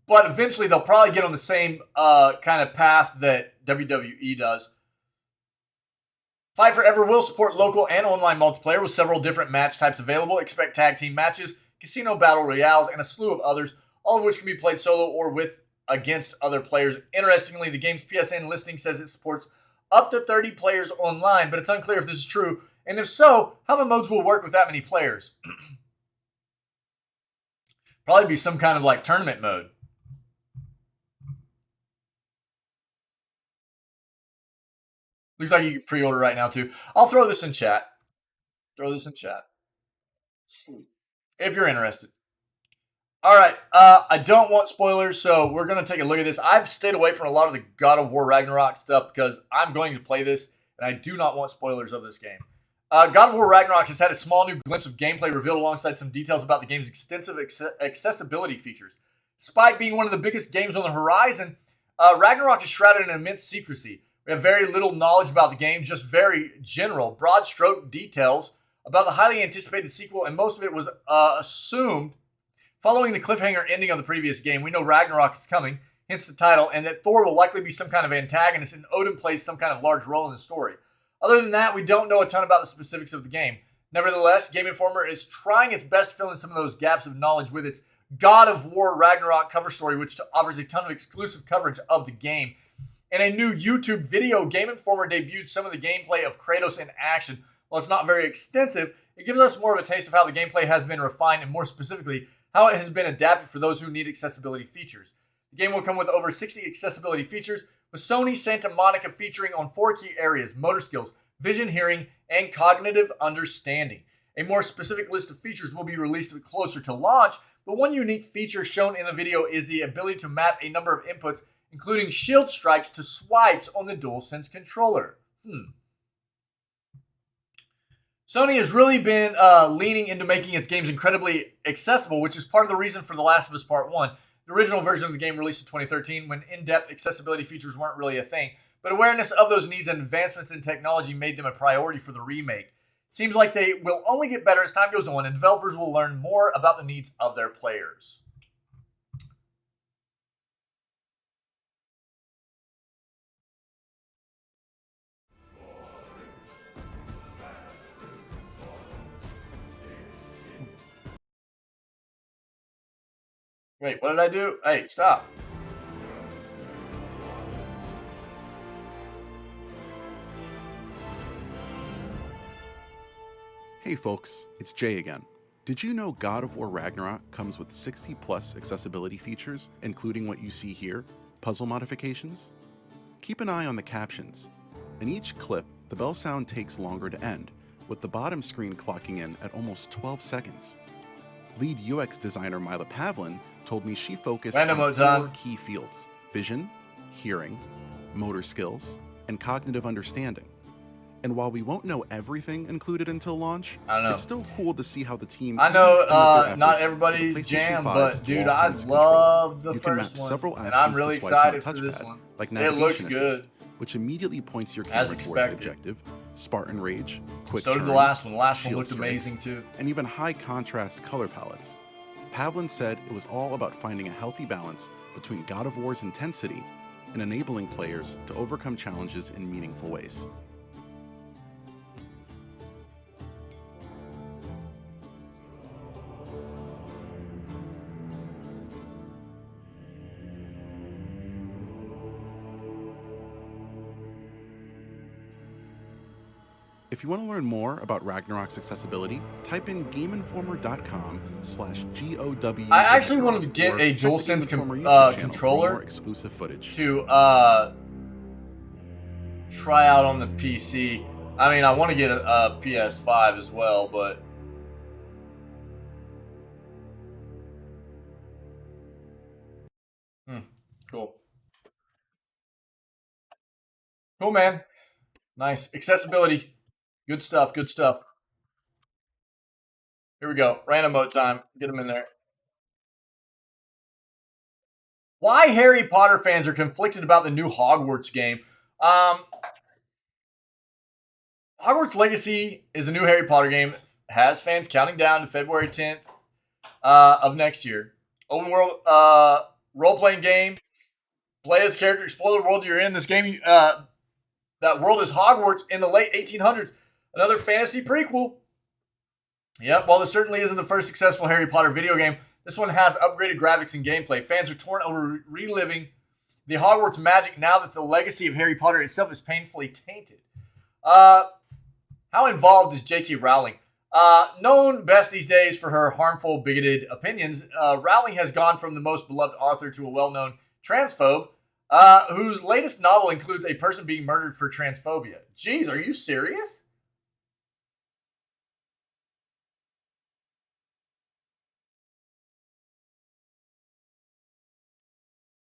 eventually they'll probably get on the same kind of path that WWE does. Fight Forever will support local and online multiplayer with several different match types available. Expect tag team matches, casino battle royales, and a slew of others, all of which can be played solo or against other players. Interestingly, the game's PSN listing says it supports up to 30 players online, but it's unclear if this is true. And if so, how the modes will work with that many players. Probably be some kind of like tournament mode. Looks like you can pre-order right now too. I'll throw this in chat. If you're interested. All right, I don't want spoilers, so we're going to take a look at this. I've stayed away from a lot of the God of War Ragnarok stuff because I'm going to play this, and I do not want spoilers of this game. God of War Ragnarok has had a small new glimpse of gameplay revealed alongside some details about the game's extensive accessibility features. Despite being one of the biggest games on the horizon, Ragnarok is shrouded in immense secrecy. We have very little knowledge about the game, just very general, broad stroke details about the highly anticipated sequel, and most of it was assumed following the cliffhanger ending of the previous game. We know Ragnarok is coming, hence the title, and that Thor will likely be some kind of antagonist, and Odin plays some kind of large role in the story. Other than that, we don't know a ton about the specifics of the game. Nevertheless, Game Informer is trying its best to fill in some of those gaps of knowledge with its God of War Ragnarok cover story, which offers a ton of exclusive coverage of the game. In a new YouTube video, Game Informer debuted some of the gameplay of Kratos in action. While it's not very extensive, it gives us more of a taste of how the gameplay has been refined and more specifically, how it has been adapted for those who need accessibility features. The game will come with over 60 accessibility features, with Sony Santa Monica featuring on 4 key areas: motor skills, vision, hearing, and cognitive understanding. A more specific list of features will be released closer to launch, but one unique feature shown in the video is the ability to map a number of inputs, including shield strikes, to swipes on the DualSense controller. Sony has really been leaning into making its games incredibly accessible, which is part of the reason for The Last of Us Part 1. The original version of the game released in 2013 when in-depth accessibility features weren't really a thing, but awareness of those needs and advancements in technology made them a priority for the remake. It seems like they will only get better as time goes on, and developers will learn more about the needs of their players. Wait, what did I do? Hey, stop. Hey folks, it's Jay again. Did you know God of War Ragnarok comes with 60 plus accessibility features, including what you see here, puzzle modifications? Keep an eye on the captions. In each clip, the bell sound takes longer to end, with the bottom screen clocking in at almost 12 seconds. Lead UX designer Mila Pavlin told me she focused on 4 key fields: vision, hearing, motor skills, and cognitive understanding. And while we won't know everything included until launch, it's still cool to see how the team. I know not everybody's jam, but dude, I love the first one, and I'm really excited for this one. Like it looks good, which immediately points your camera toward the objective. Spartan Rage, quick so did the last one. The last one looked amazing too, and even high contrast color palettes. Pavlin said it was all about finding a healthy balance between God of War's intensity and enabling players to overcome challenges in meaningful ways. If you want to learn more about Ragnarok's accessibility, type in GameInformer.com/GOW. I actually wanted to get a DualSense controller exclusive footage to try out on the PC. I mean, I want to get a PS5 as well, but cool. Cool, man. Nice accessibility. Good stuff, good stuff. Here we go. Random mode time. Get them in there. Why Harry Potter fans are conflicted about the new Hogwarts game. Hogwarts Legacy is a new Harry Potter game. Has fans counting down to February 10th of next year. Open world role-playing game. Play as a character, explore the world you're in. This game, that world is Hogwarts in the late 1800s. Another fantasy prequel. Yep, while this certainly isn't the first successful Harry Potter video game, this one has upgraded graphics and gameplay. Fans are torn over reliving the Hogwarts magic now that the legacy of Harry Potter itself is painfully tainted. How involved is J.K. Rowling? Known best these days for her harmful, bigoted opinions, Rowling has gone from the most beloved author to a well-known transphobe, whose latest novel includes a person being murdered for transphobia. Jeez, are you serious?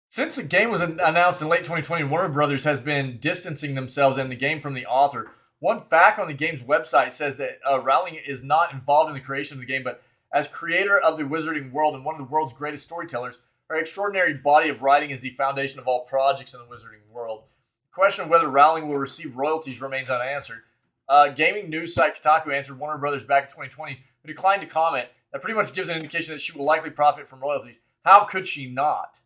Since the game was announced in late 2020, Warner Brothers has been distancing themselves and the game from the author. One fact on the game's website says that Rowling is not involved in the creation of the game, but as creator of the wizarding world and one of the world's greatest storytellers, Her extraordinary body of writing is the foundation of all projects in the wizarding world. The question of whether Rowling will receive royalties remains unanswered. Gaming news site Kotaku answered Warner Brothers back in 2020, who declined to comment. That pretty much gives an indication that she will likely profit from royalties. How could she not?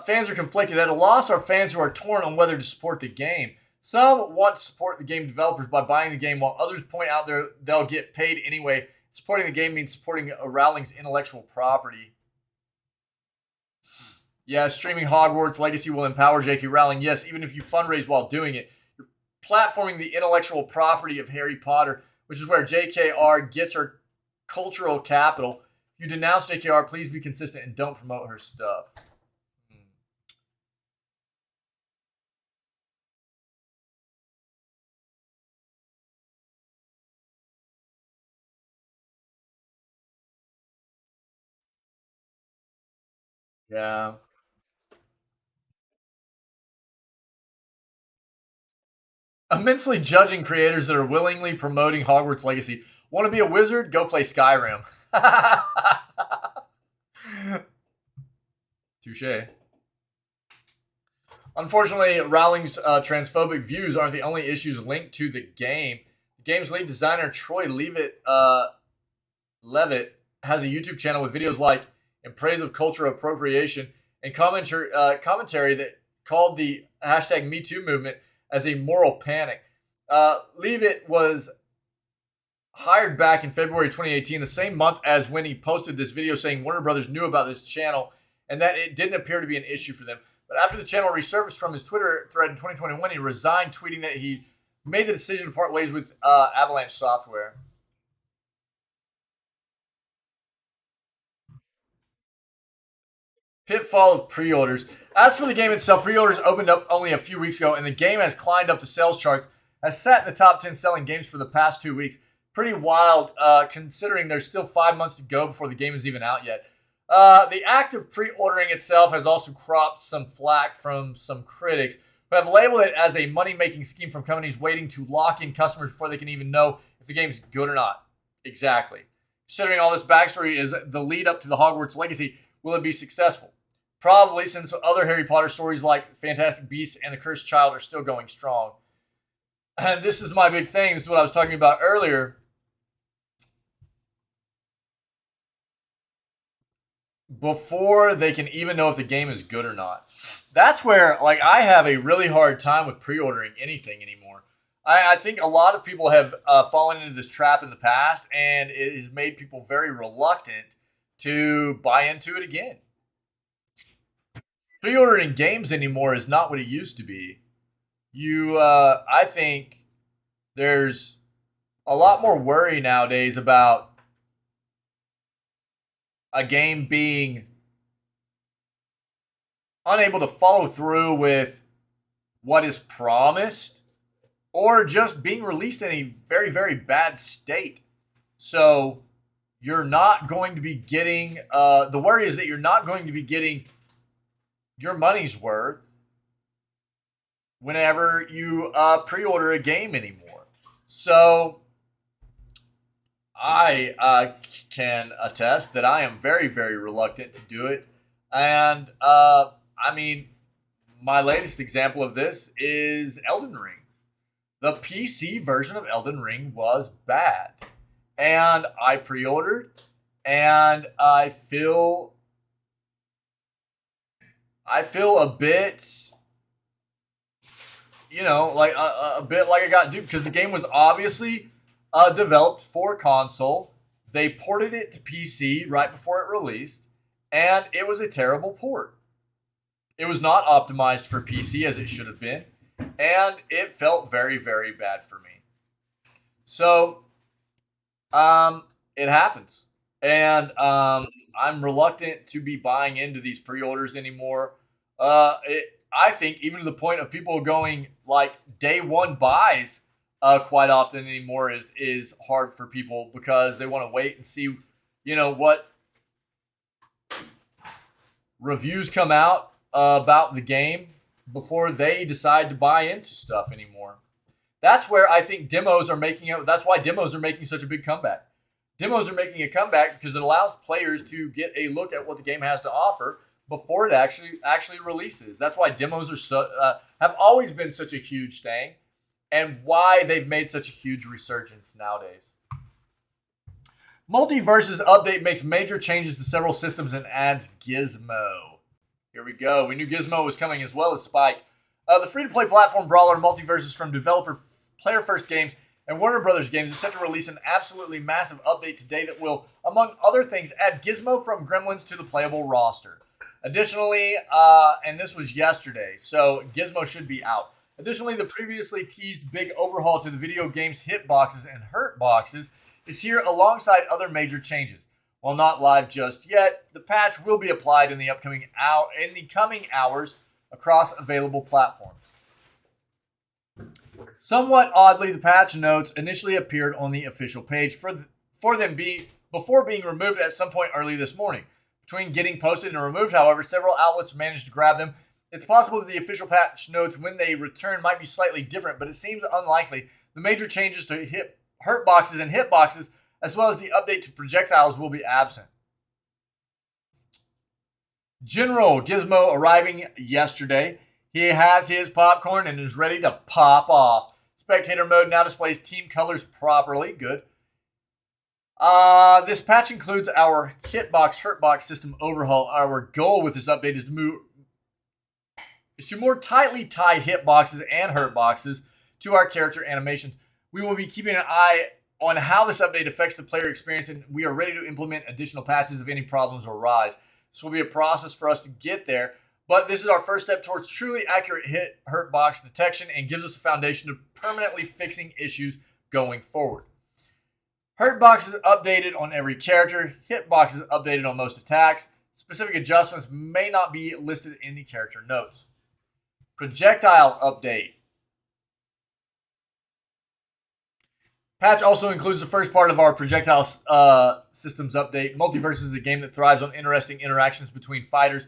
Fans are conflicted. At a loss are fans who are torn on whether to support the game. Some want to support the game developers by buying the game, while others point out they'll get paid anyway. Supporting the game means supporting Rowling's intellectual property. Yeah, streaming Hogwarts Legacy will empower J.K. Rowling. Yes, even if you fundraise while doing it. You're platforming the intellectual property of Harry Potter, which is where JKR gets her cultural capital. If you denounce JKR, please be consistent and don't promote her stuff. Yeah. Immensely judging creators that are willingly promoting Hogwarts Legacy. Want to be a wizard? Go play Skyrim. Touche. Unfortunately, Rowling's transphobic views aren't the only issues linked to the game. The game's lead designer, Troy Levitt, has a YouTube channel with videos like in praise of cultural appropriation and commentary that called the hashtag #MeToo movement as a moral panic. Levitt was hired back in February 2018, the same month as when he posted this video saying Warner Brothers knew about this channel and that it didn't appear to be an issue for them. But after the channel resurfaced from his Twitter thread in 2021, he resigned, tweeting that he made the decision to part ways with Avalanche Software. Pitfall of pre-orders. As for the game itself, pre-orders opened up only a few weeks ago, and the game has climbed up the sales charts, has sat in the top 10 selling games for the past 2 weeks. Pretty wild, considering there's still 5 months to go before the game is even out yet. The act of pre-ordering itself has also cropped some flack from some critics, who have labeled it as a money-making scheme from companies waiting to lock in customers before they can even know if the game's good or not. Exactly. Considering all this backstory is the lead up to the Hogwarts Legacy, will it be successful? Probably, since other Harry Potter stories like Fantastic Beasts and The Cursed Child are still going strong. And this is my big thing. This is what I was talking about earlier. Before they can even know if the game is good or not. That's where, like, I have a really hard time with pre-ordering anything anymore. I think a lot of people have fallen into this trap in the past, and it has made people very reluctant to buy into it again. Pre-ordering games anymore is not what it used to be. I think there's a lot more worry nowadays about a game being unable to follow through with what is promised or just being released in a very, very bad state. So you're not going to be getting, the worry is that you're not going to be getting your money's worth whenever you pre-order a game anymore. So I can attest that I am very, very reluctant to do it. And, I mean, my latest example of this is Elden Ring. The PC version of Elden Ring was bad. And I pre-ordered, and I feel a bit, like a bit like I got duped, because the game was obviously developed for console. They ported it to PC right before it released, and it was a terrible port. It was not optimized for PC as it should have been, and it felt very, very bad for me. So, it happens. And I'm reluctant to be buying into these pre-orders anymore. I think even to the point of people going like day one buys quite often anymore is hard for people, because they want to wait and see, what reviews come out about the game before they decide to buy into stuff anymore. That's where I think that's why demos are making such a big comeback. Demos are making a comeback because it allows players to get a look at what the game has to offer before it actually releases. That's why demos are have always been such a huge thing, and why they've made such a huge resurgence nowadays. Multiverses update makes major changes to several systems and adds Gizmo. Here we go. We knew Gizmo was coming as well as Spike. The free-to-play platform brawler Multiverses from developer Player First Games and Warner Brothers Games is set to release an absolutely massive update today that will, among other things, add Gizmo from Gremlins to the playable roster. Additionally, and this was yesterday, so Gizmo should be out. Additionally, the previously teased big overhaul to the video game's hitboxes and hurt boxes is here alongside other major changes. While not live just yet, the patch will be applied in the coming hours across available platforms. Somewhat oddly, the patch notes initially appeared on the official page before being removed at some point early this morning. Between getting posted and removed, however, several outlets managed to grab them. It's possible that the official patch notes when they return might be slightly different, but it seems unlikely. The major changes to hurt boxes and hitboxes, as well as the update to projectiles, will be absent. General Gizmo arriving yesterday. He has his popcorn and is ready to pop off. Spectator mode now displays team colors properly. Good. This patch includes our hitbox, hurtbox system overhaul. Our goal with this update is to more tightly tie hitboxes and hurtboxes to our character animations. We will be keeping an eye on how this update affects the player experience, and we are ready to implement additional patches if any problems arise. This will be a process for us to get there, but this is our first step towards truly accurate hurtbox detection and gives us a foundation to permanently fixing issues going forward. Hurtbox is updated on every character. Hitbox is updated on most attacks. Specific adjustments may not be listed in the character notes. Projectile update. Patch also includes the first part of our projectile systems update. Multiverse is a game that thrives on interesting interactions between fighters,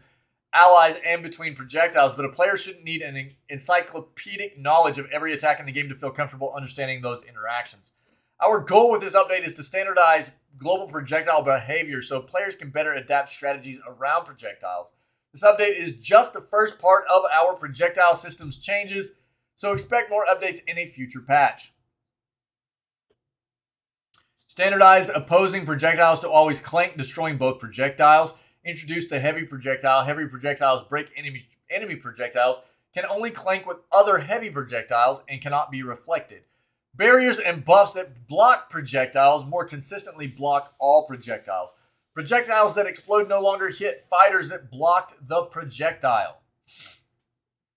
allies, and between projectiles, but a player shouldn't need an encyclopedic knowledge of every attack in the game to feel comfortable understanding those interactions. Our goal with this update is to standardize global projectile behavior so players can better adapt strategies around projectiles. This update is just the first part of our projectile systems changes, so expect more updates in a future patch. Standardized opposing projectiles to always clank, destroying both projectiles. Introduced the heavy projectile. Heavy projectiles break enemy projectiles, can only clank with other heavy projectiles, and cannot be reflected. Barriers and buffs that block projectiles more consistently block all projectiles. Projectiles that explode no longer hit fighters that blocked the projectile.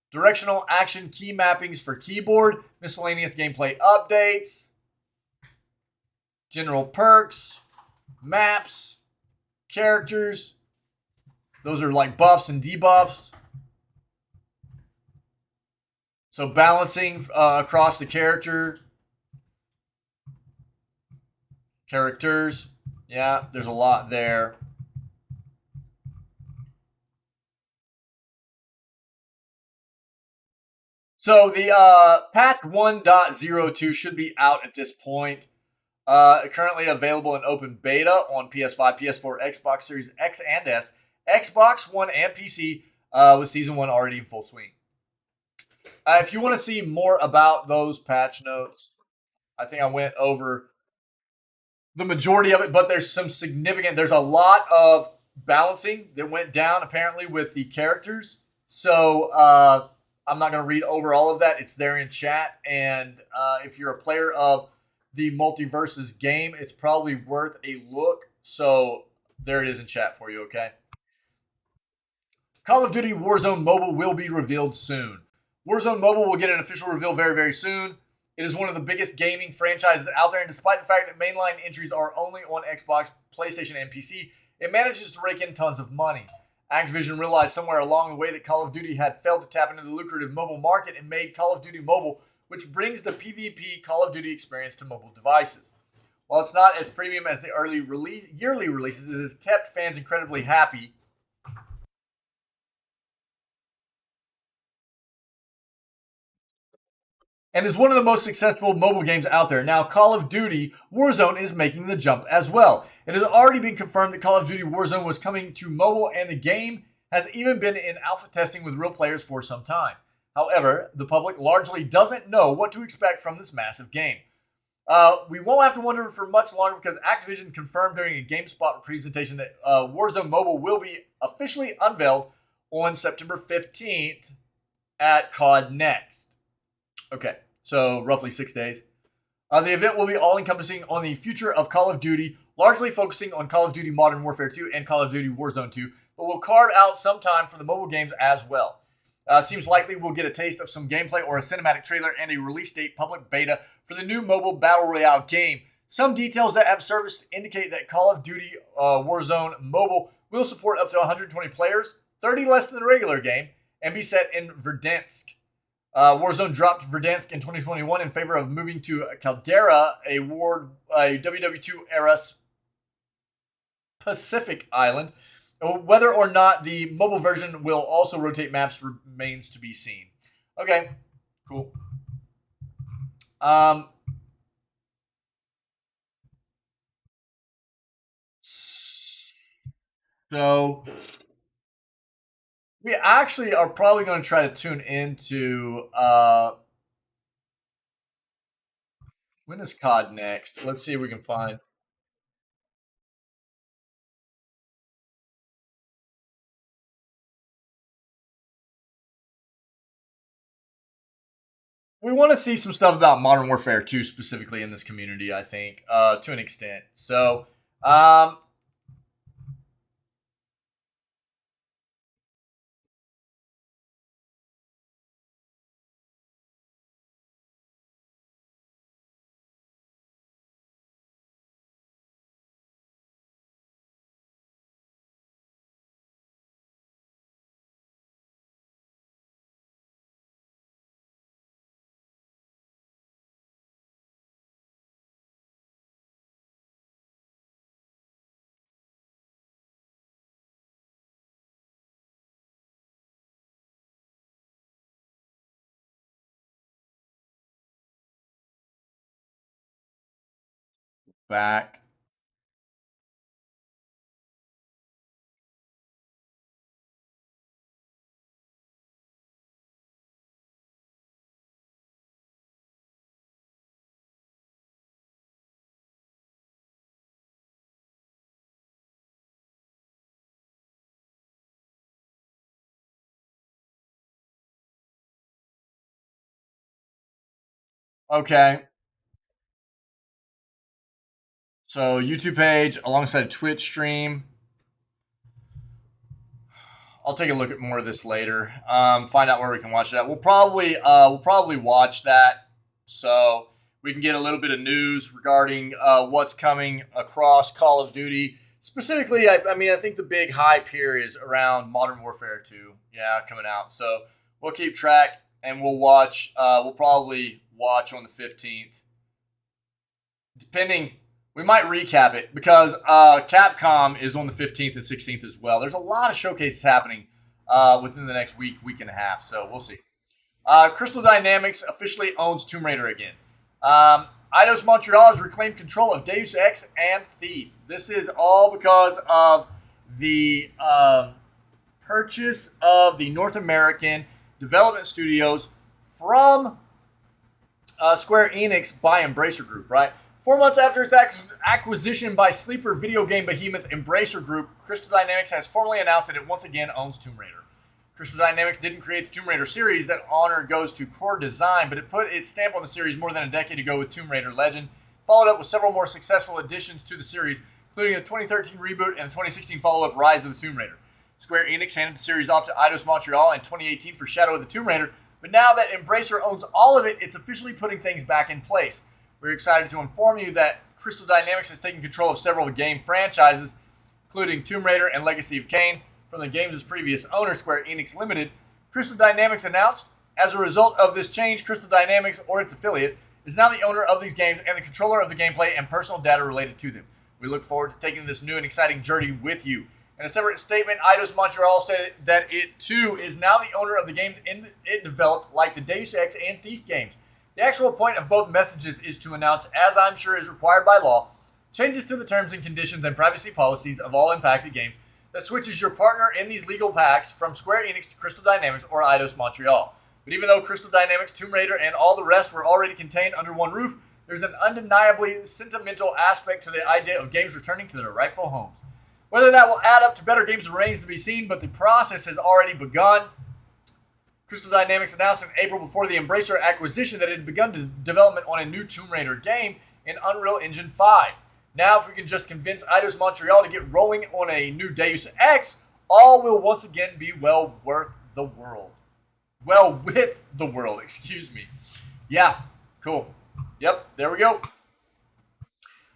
Directional action key mappings for keyboard. Miscellaneous gameplay updates. General perks. Maps. Characters. Those are like buffs and debuffs. So balancing across the characters. Yeah, there's a lot there. So the patch 1.02 should be out at this point. Currently available in open beta on PS5, PS4, Xbox Series X and S, Xbox One, and PC, with Season 1 already in full swing. If you want to see more about those patch notes, I think I went over the majority of it, but there's a lot of balancing that went down apparently with the characters. So I'm not going to read over all of that. It's there in chat. And if you're a player of the Multiverses game, it's probably worth a look. So there it is in chat for you, okay? Call of Duty Warzone Mobile will be revealed soon. Warzone Mobile will get an official reveal very, very soon. It is one of the biggest gaming franchises out there, and despite the fact that mainline entries are only on Xbox, PlayStation, and PC, it manages to rake in tons of money. Activision realized somewhere along the way that Call of Duty had failed to tap into the lucrative mobile market and made Call of Duty Mobile, which brings the PvP Call of Duty experience to mobile devices. While it's not as premium as the yearly releases, it has kept fans incredibly happy. and is one of the most successful mobile games out there. Now, Call of Duty Warzone is making the jump as well. It has already been confirmed that Call of Duty Warzone was coming to mobile, and the game has even been in alpha testing with real players for some time. However, the public largely doesn't know what to expect from this massive game. We won't have to wonder for much longer because Activision confirmed during a GameSpot presentation that Warzone Mobile will be officially unveiled on September 15th at COD Next. Okay, so roughly 6 days. The event will be all-encompassing on the future of Call of Duty, largely focusing on Call of Duty Modern Warfare 2 and Call of Duty Warzone 2, but will carve out some time for the mobile games as well. Seems likely we'll get a taste of some gameplay or a cinematic trailer and a release date public beta for the new mobile Battle Royale game. Some details that have surfaced indicate that Call of Duty Warzone Mobile will support up to 120 players, 30 less than the regular game, and be set in Verdansk. Warzone dropped Verdansk in 2021 in favor of moving to Caldera, a WW2 era Pacific island. Whether or not the mobile version will also rotate maps remains to be seen. Okay, cool. So we actually are probably going to try to tune into when is COD next? Let's see if we can find. We want to see some stuff about Modern Warfare 2 specifically in this community, I think, to an extent. So, back. Okay. So YouTube page alongside a Twitch stream. I'll take a look at more of this later. Find out where we can watch that. We'll probably watch that so we can get a little bit of news regarding what's coming across Call of Duty. Specifically, I think the big hype here is around Modern Warfare 2. Yeah, coming out. So we'll keep track and we'll watch. We'll probably watch on the 15th. Depending, we might recap it because Capcom is on the 15th and 16th as well. There's a lot of showcases happening within the next week and a half. So we'll see. Crystal Dynamics officially owns Tomb Raider again. Eidos Montreal has reclaimed control of Deus Ex and Thief. This is all because of the purchase of the North American development studios from Square Enix by Embracer Group, right? 4 months after its acquisition by sleeper video game behemoth Embracer Group, Crystal Dynamics has formally announced that it once again owns Tomb Raider. Crystal Dynamics didn't create the Tomb Raider series. That honor goes to Core Design, but it put its stamp on the series more than a decade ago with Tomb Raider Legend, followed up with several more successful additions to the series, including a 2013 reboot and a 2016 follow-up, Rise of the Tomb Raider. Square Enix handed the series off to Eidos Montreal in 2018 for Shadow of the Tomb Raider, but now that Embracer owns all of it, it's officially putting things back in place. We're excited to inform you that Crystal Dynamics has taken control of several game franchises, including Tomb Raider and Legacy of Kain, from the game's previous owner, Square Enix Limited. Crystal Dynamics announced, as a result of this change, Crystal Dynamics, or its affiliate, is now the owner of these games and the controller of the gameplay and personal data related to them. We look forward to taking this new and exciting journey with you. In a separate statement, Eidos Montreal said that it, too, is now the owner of the games it developed, like the Deus Ex and Thief games. The actual point of both messages is to announce, as I'm sure is required by law, changes to the terms and conditions and privacy policies of all impacted games that switches your partner in these legal packs from Square Enix to Crystal Dynamics or Eidos Montreal. But even though Crystal Dynamics, Tomb Raider, and all the rest were already contained under one roof, there's an undeniably sentimental aspect to the idea of games returning to their rightful homes. Whether that will add up to better games remains to be seen, but the process has already begun. Crystal Dynamics announced in April before the Embracer acquisition that it had begun development on a new Tomb Raider game in Unreal Engine 5. Now, if we can just convince Eidos Montreal to get rolling on a new Deus Ex, all will once again be well with the world. Yeah, cool. Yep, there we go.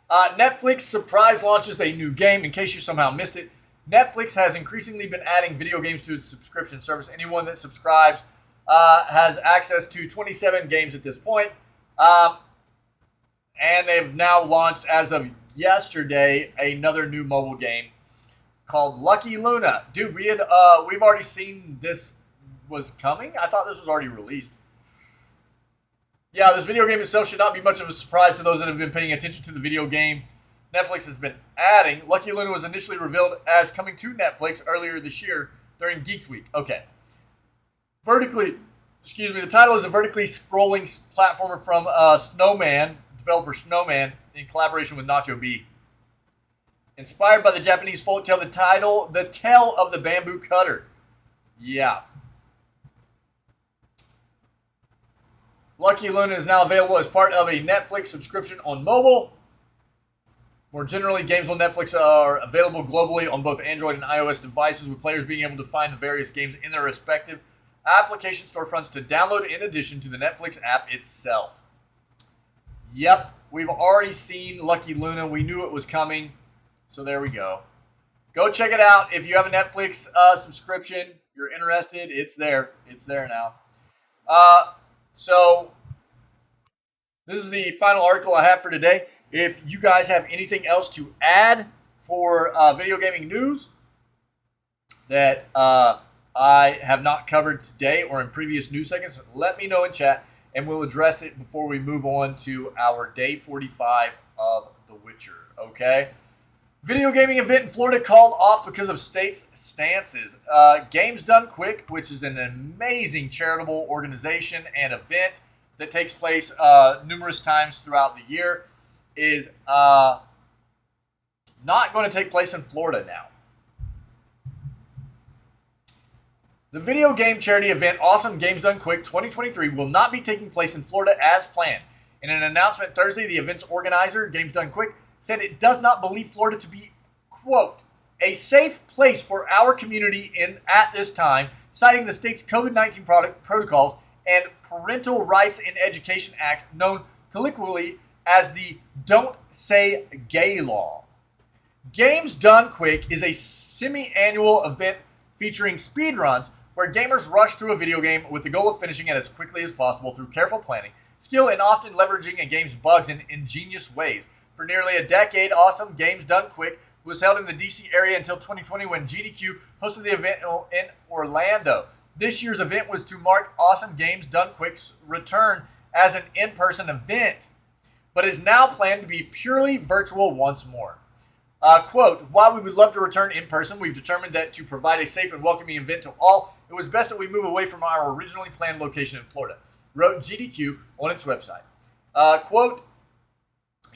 Netflix surprise launches a new game. In case you somehow missed it, Netflix has increasingly been adding video games to its subscription service. Anyone that subscribes has access to 27 games at this point. And they've now launched, as of yesterday, another new mobile game called Lucky Luna. Dude, we've already seen this was coming. I thought this was already released. Yeah, this video game itself should not be much of a surprise to those that have been paying attention to the video game Netflix has been adding. Lucky Luna was initially revealed as coming to Netflix earlier this year during Geek Week. Okay. The title is a vertically scrolling platformer from developer Snowman, in collaboration with Nacho B. Inspired by the Japanese folktale, The Tale of the Bamboo Cutter. Yeah. Lucky Luna is now available as part of a Netflix subscription on mobile. More generally, games on Netflix are available globally on both Android and iOS devices, with players being able to find the various games in their respective application storefronts to download in addition to the Netflix app itself. Yep, we've already seen Lucky Luna. We knew it was coming, so there we go. Go check it out. If you have a Netflix subscription, you're interested, it's there. It's there now. So, this is the final article I have for today. If you guys have anything else to add for video gaming news that I have not covered today or in previous news segments, let me know in chat, and we'll address it before we move on to our day 45 of The Witcher, okay? Video gaming event in Florida called off because of state's stances. Games Done Quick, which is an amazing charitable organization and event that takes place numerous times throughout the year, is not going to take place in Florida now. The video game charity event Awesome Games Done Quick 2023 will not be taking place in Florida as planned. In an announcement Thursday, the event's organizer, Games Done Quick, said it does not believe Florida to be, quote, a safe place for our community at this time, citing the state's COVID-19 protocols and Parental Rights in Education Act, known colloquially as the Don't Say Gay Law. Games Done Quick is a semi-annual event featuring speedruns where gamers rush through a video game with the goal of finishing it as quickly as possible through careful planning, skill, and often leveraging a game's bugs in ingenious ways. For nearly a decade, Awesome Games Done Quick was held in the D.C. area until 2020 when GDQ hosted the event in Orlando. This year's event was to mark Awesome Games Done Quick's return as an in-person event, but is now planned to be purely virtual once more. Quote, while we would love to return in person, we've determined that to provide a safe and welcoming event to all, it was best that we move away from our originally planned location in Florida, wrote GDQ on its website. Quote,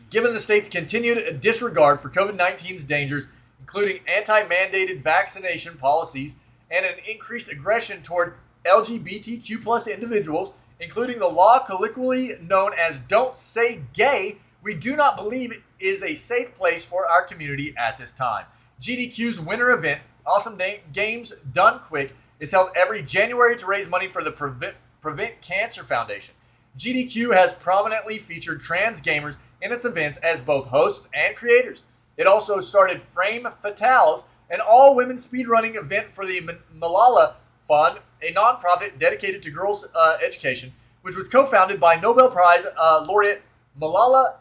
given the state's continued disregard for COVID-19's dangers, including anti-mandated vaccination policies and an increased aggression toward LGBTQ plus individuals, including the law colloquially known as Don't Say Gay, we do not believe it is a safe place for our community at this time. GDQ's winter event, Awesome Games Done Quick, is held every January to raise money for the Prevent Cancer Foundation. GDQ has prominently featured trans gamers in its events as both hosts and creators. It also started Frame Fatales, an all-women speedrunning event for the Malala Fund, a nonprofit dedicated to girls' education, which was co-founded by Nobel Prize laureate Malala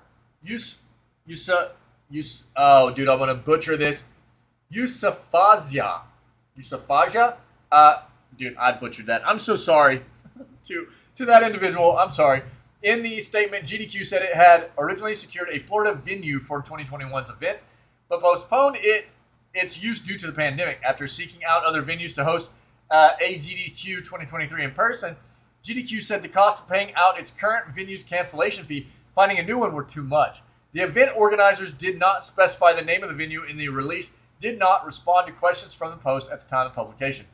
I'm going to butcher this. Yousafzai. Dude, I butchered that. I'm so sorry to that individual. I'm sorry. In the statement, GDQ said it had originally secured a Florida venue for 2021's event, but postponed its use due to the pandemic. After seeking out other venues to host a GDQ 2023 in person, GDQ said the cost of paying out its current venue's cancellation fee, finding a new one, were too much. The event organizers did not specify the name of the venue in the release, did not respond to questions from the Post at the time of publication.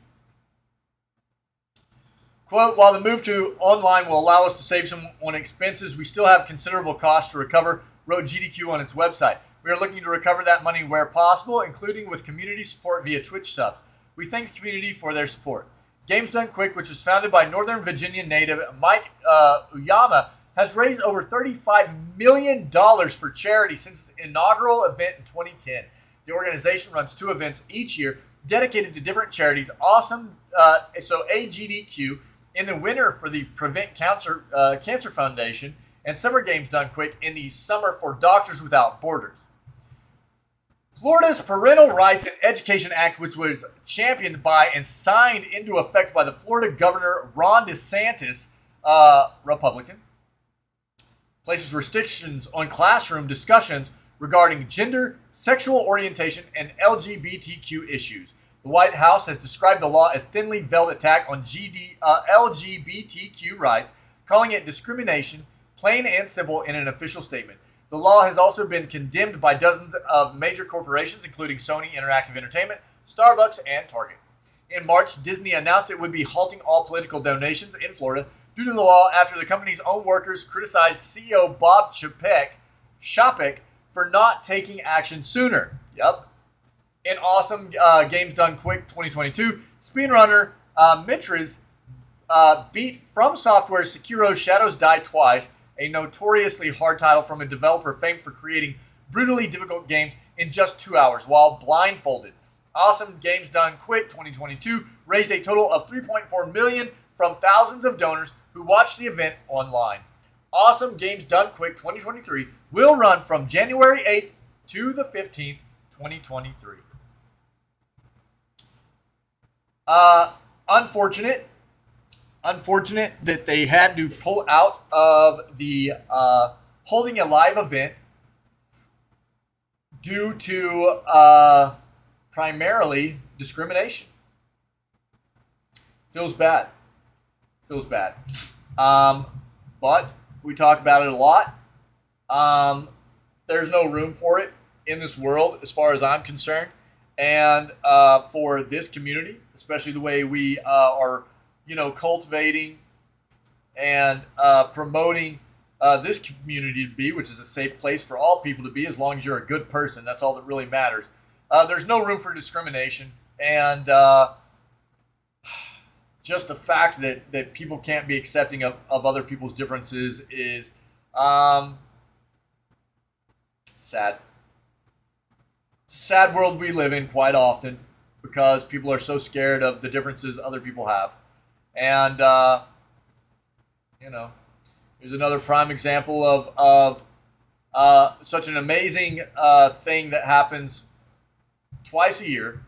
Quote, while the move to online will allow us to save some on expenses, we still have considerable costs to recover, wrote GDQ on its website. We are looking to recover that money where possible, including with community support via Twitch subs. We thank the community for their support. Games Done Quick, which was founded by Northern Virginia native Mike Uyama, has raised over $35 million for charity since its inaugural event in 2010. The organization runs 2 events each year dedicated to different charities. So AGDQ in the winter for the Prevent Cancer Foundation, and Summer Games Done Quick in the summer for Doctors Without Borders. Florida's Parental Rights and Education Act, which was championed by and signed into effect by the Florida Governor Ron DeSantis, Republican, places restrictions on classroom discussions regarding gender, sexual orientation, and LGBTQ issues. The White House has described the law as thinly veiled attack on LGBTQ rights, calling it discrimination, plain and simple, in an official statement. The law has also been condemned by dozens of major corporations, including Sony Interactive Entertainment, Starbucks, and Target. In March, Disney announced it would be halting all political donations in Florida due to the law after the company's own workers criticized CEO Bob Chapek for not taking action sooner. Yep. In Awesome Games Done Quick 2022, speedrunner Mitriz beat From Software's Sekiro's Shadows Die Twice, a notoriously hard title from a developer famed for creating brutally difficult games in just 2 hours while blindfolded. Awesome Games Done Quick 2022 raised a total of $3.4 million from thousands of donors who watched the event online. Awesome Games Done Quick 2023 will run from January 8th to the 15th, 2023. Unfortunate that they had to pull out of the holding a live event due to primarily discrimination. Feels bad. But we talk about it a lot. There's no room for it in this world as far as I'm concerned. And for this community, especially the way we are, cultivating and promoting this community to be, which is a safe place for all people to be as long as you're a good person. That's all that really matters. There's no room for discrimination. And just the fact that people can't be accepting of other people's differences is sad. It's a sad world we live in quite often because people are so scared of the differences other people have. And, here's another prime example of such an amazing thing that happens twice a year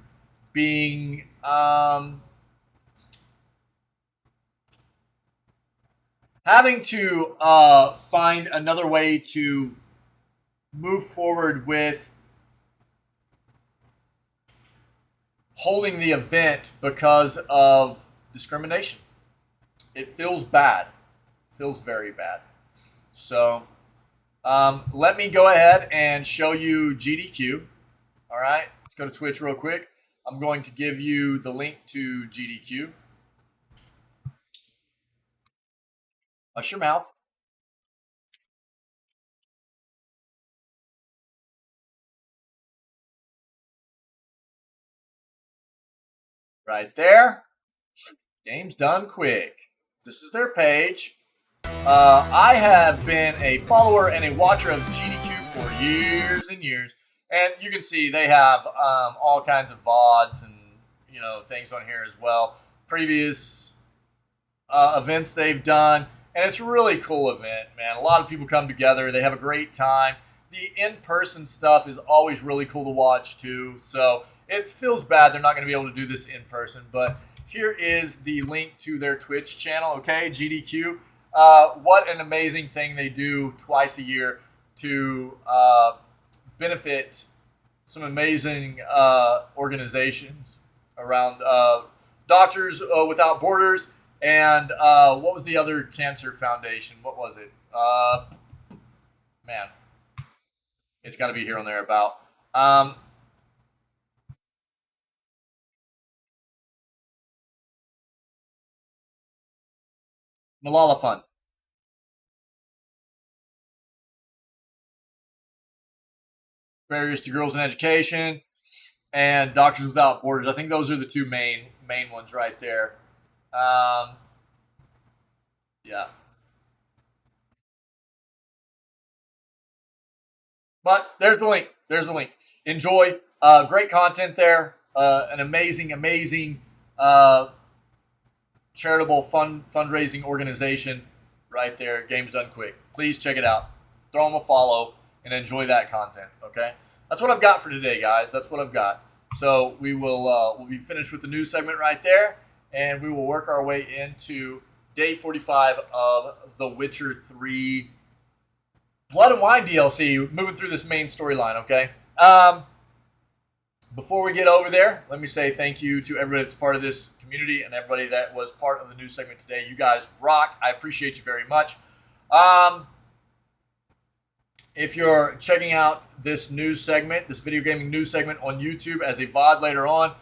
being having to find another way to move forward with holding the event because of discrimination. It feels bad. It feels very bad. So let me go ahead and show you GDQ. All right, let's go to Twitch real quick. I'm going to give you the link to GDQ. Hush your mouth. Right there. Games Done Quick. This is their page. I have been a follower and a watcher of GDQ for years and years. And you can see they have all kinds of VODs and things on here as well. Previous events they've done. And it's a really cool event, man. A lot of people come together. They have a great time. The in-person stuff is always really cool to watch, too. So it feels bad they're not going to be able to do this in person. But here is the link to their Twitch channel, okay? GDQ. what an amazing thing they do twice a year to benefit some amazing organizations around Doctors Without Borders, and what was the other cancer foundation? What was it? Man, it's got to be here on there about. Malala Fund. Barriers to Girls in Education, and Doctors Without Borders. I think those are the two main ones right there. Yeah. But there's the link. There's the link. Enjoy. Great content there. An amazing charitable fundraising organization right there. Games Done Quick. Please check it out. Throw them a follow and enjoy that content. Okay. That's what I've got for today, guys. That's what I've got. So we'll be finished with the news segment right there, and we will work our way into day 45 of The Witcher 3 Blood and Wine DLC, moving through this main storyline, okay? Before we get over there, let me say thank you to everybody that's part of this community and everybody that was part of the news segment today. You guys rock. I appreciate you very much. If you're checking out this news segment, this video gaming news segment on YouTube as a VOD later on,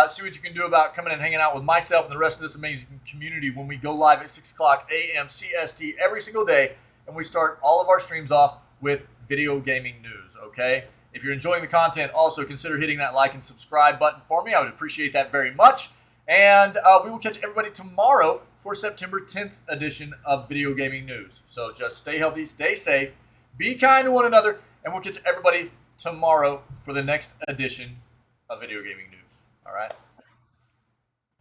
see what you can do about coming and hanging out with myself and the rest of this amazing community when we go live at 6 o'clock a.m. CST every single day, and we start all of our streams off with video gaming news, okay? If you're enjoying the content, also consider hitting that like and subscribe button for me. I would appreciate that very much. And we will catch everybody tomorrow for September 10th edition of Video Gaming News. So just stay healthy, stay safe, be kind to one another, and we'll catch everybody tomorrow for the next edition of Video Gaming News. All right?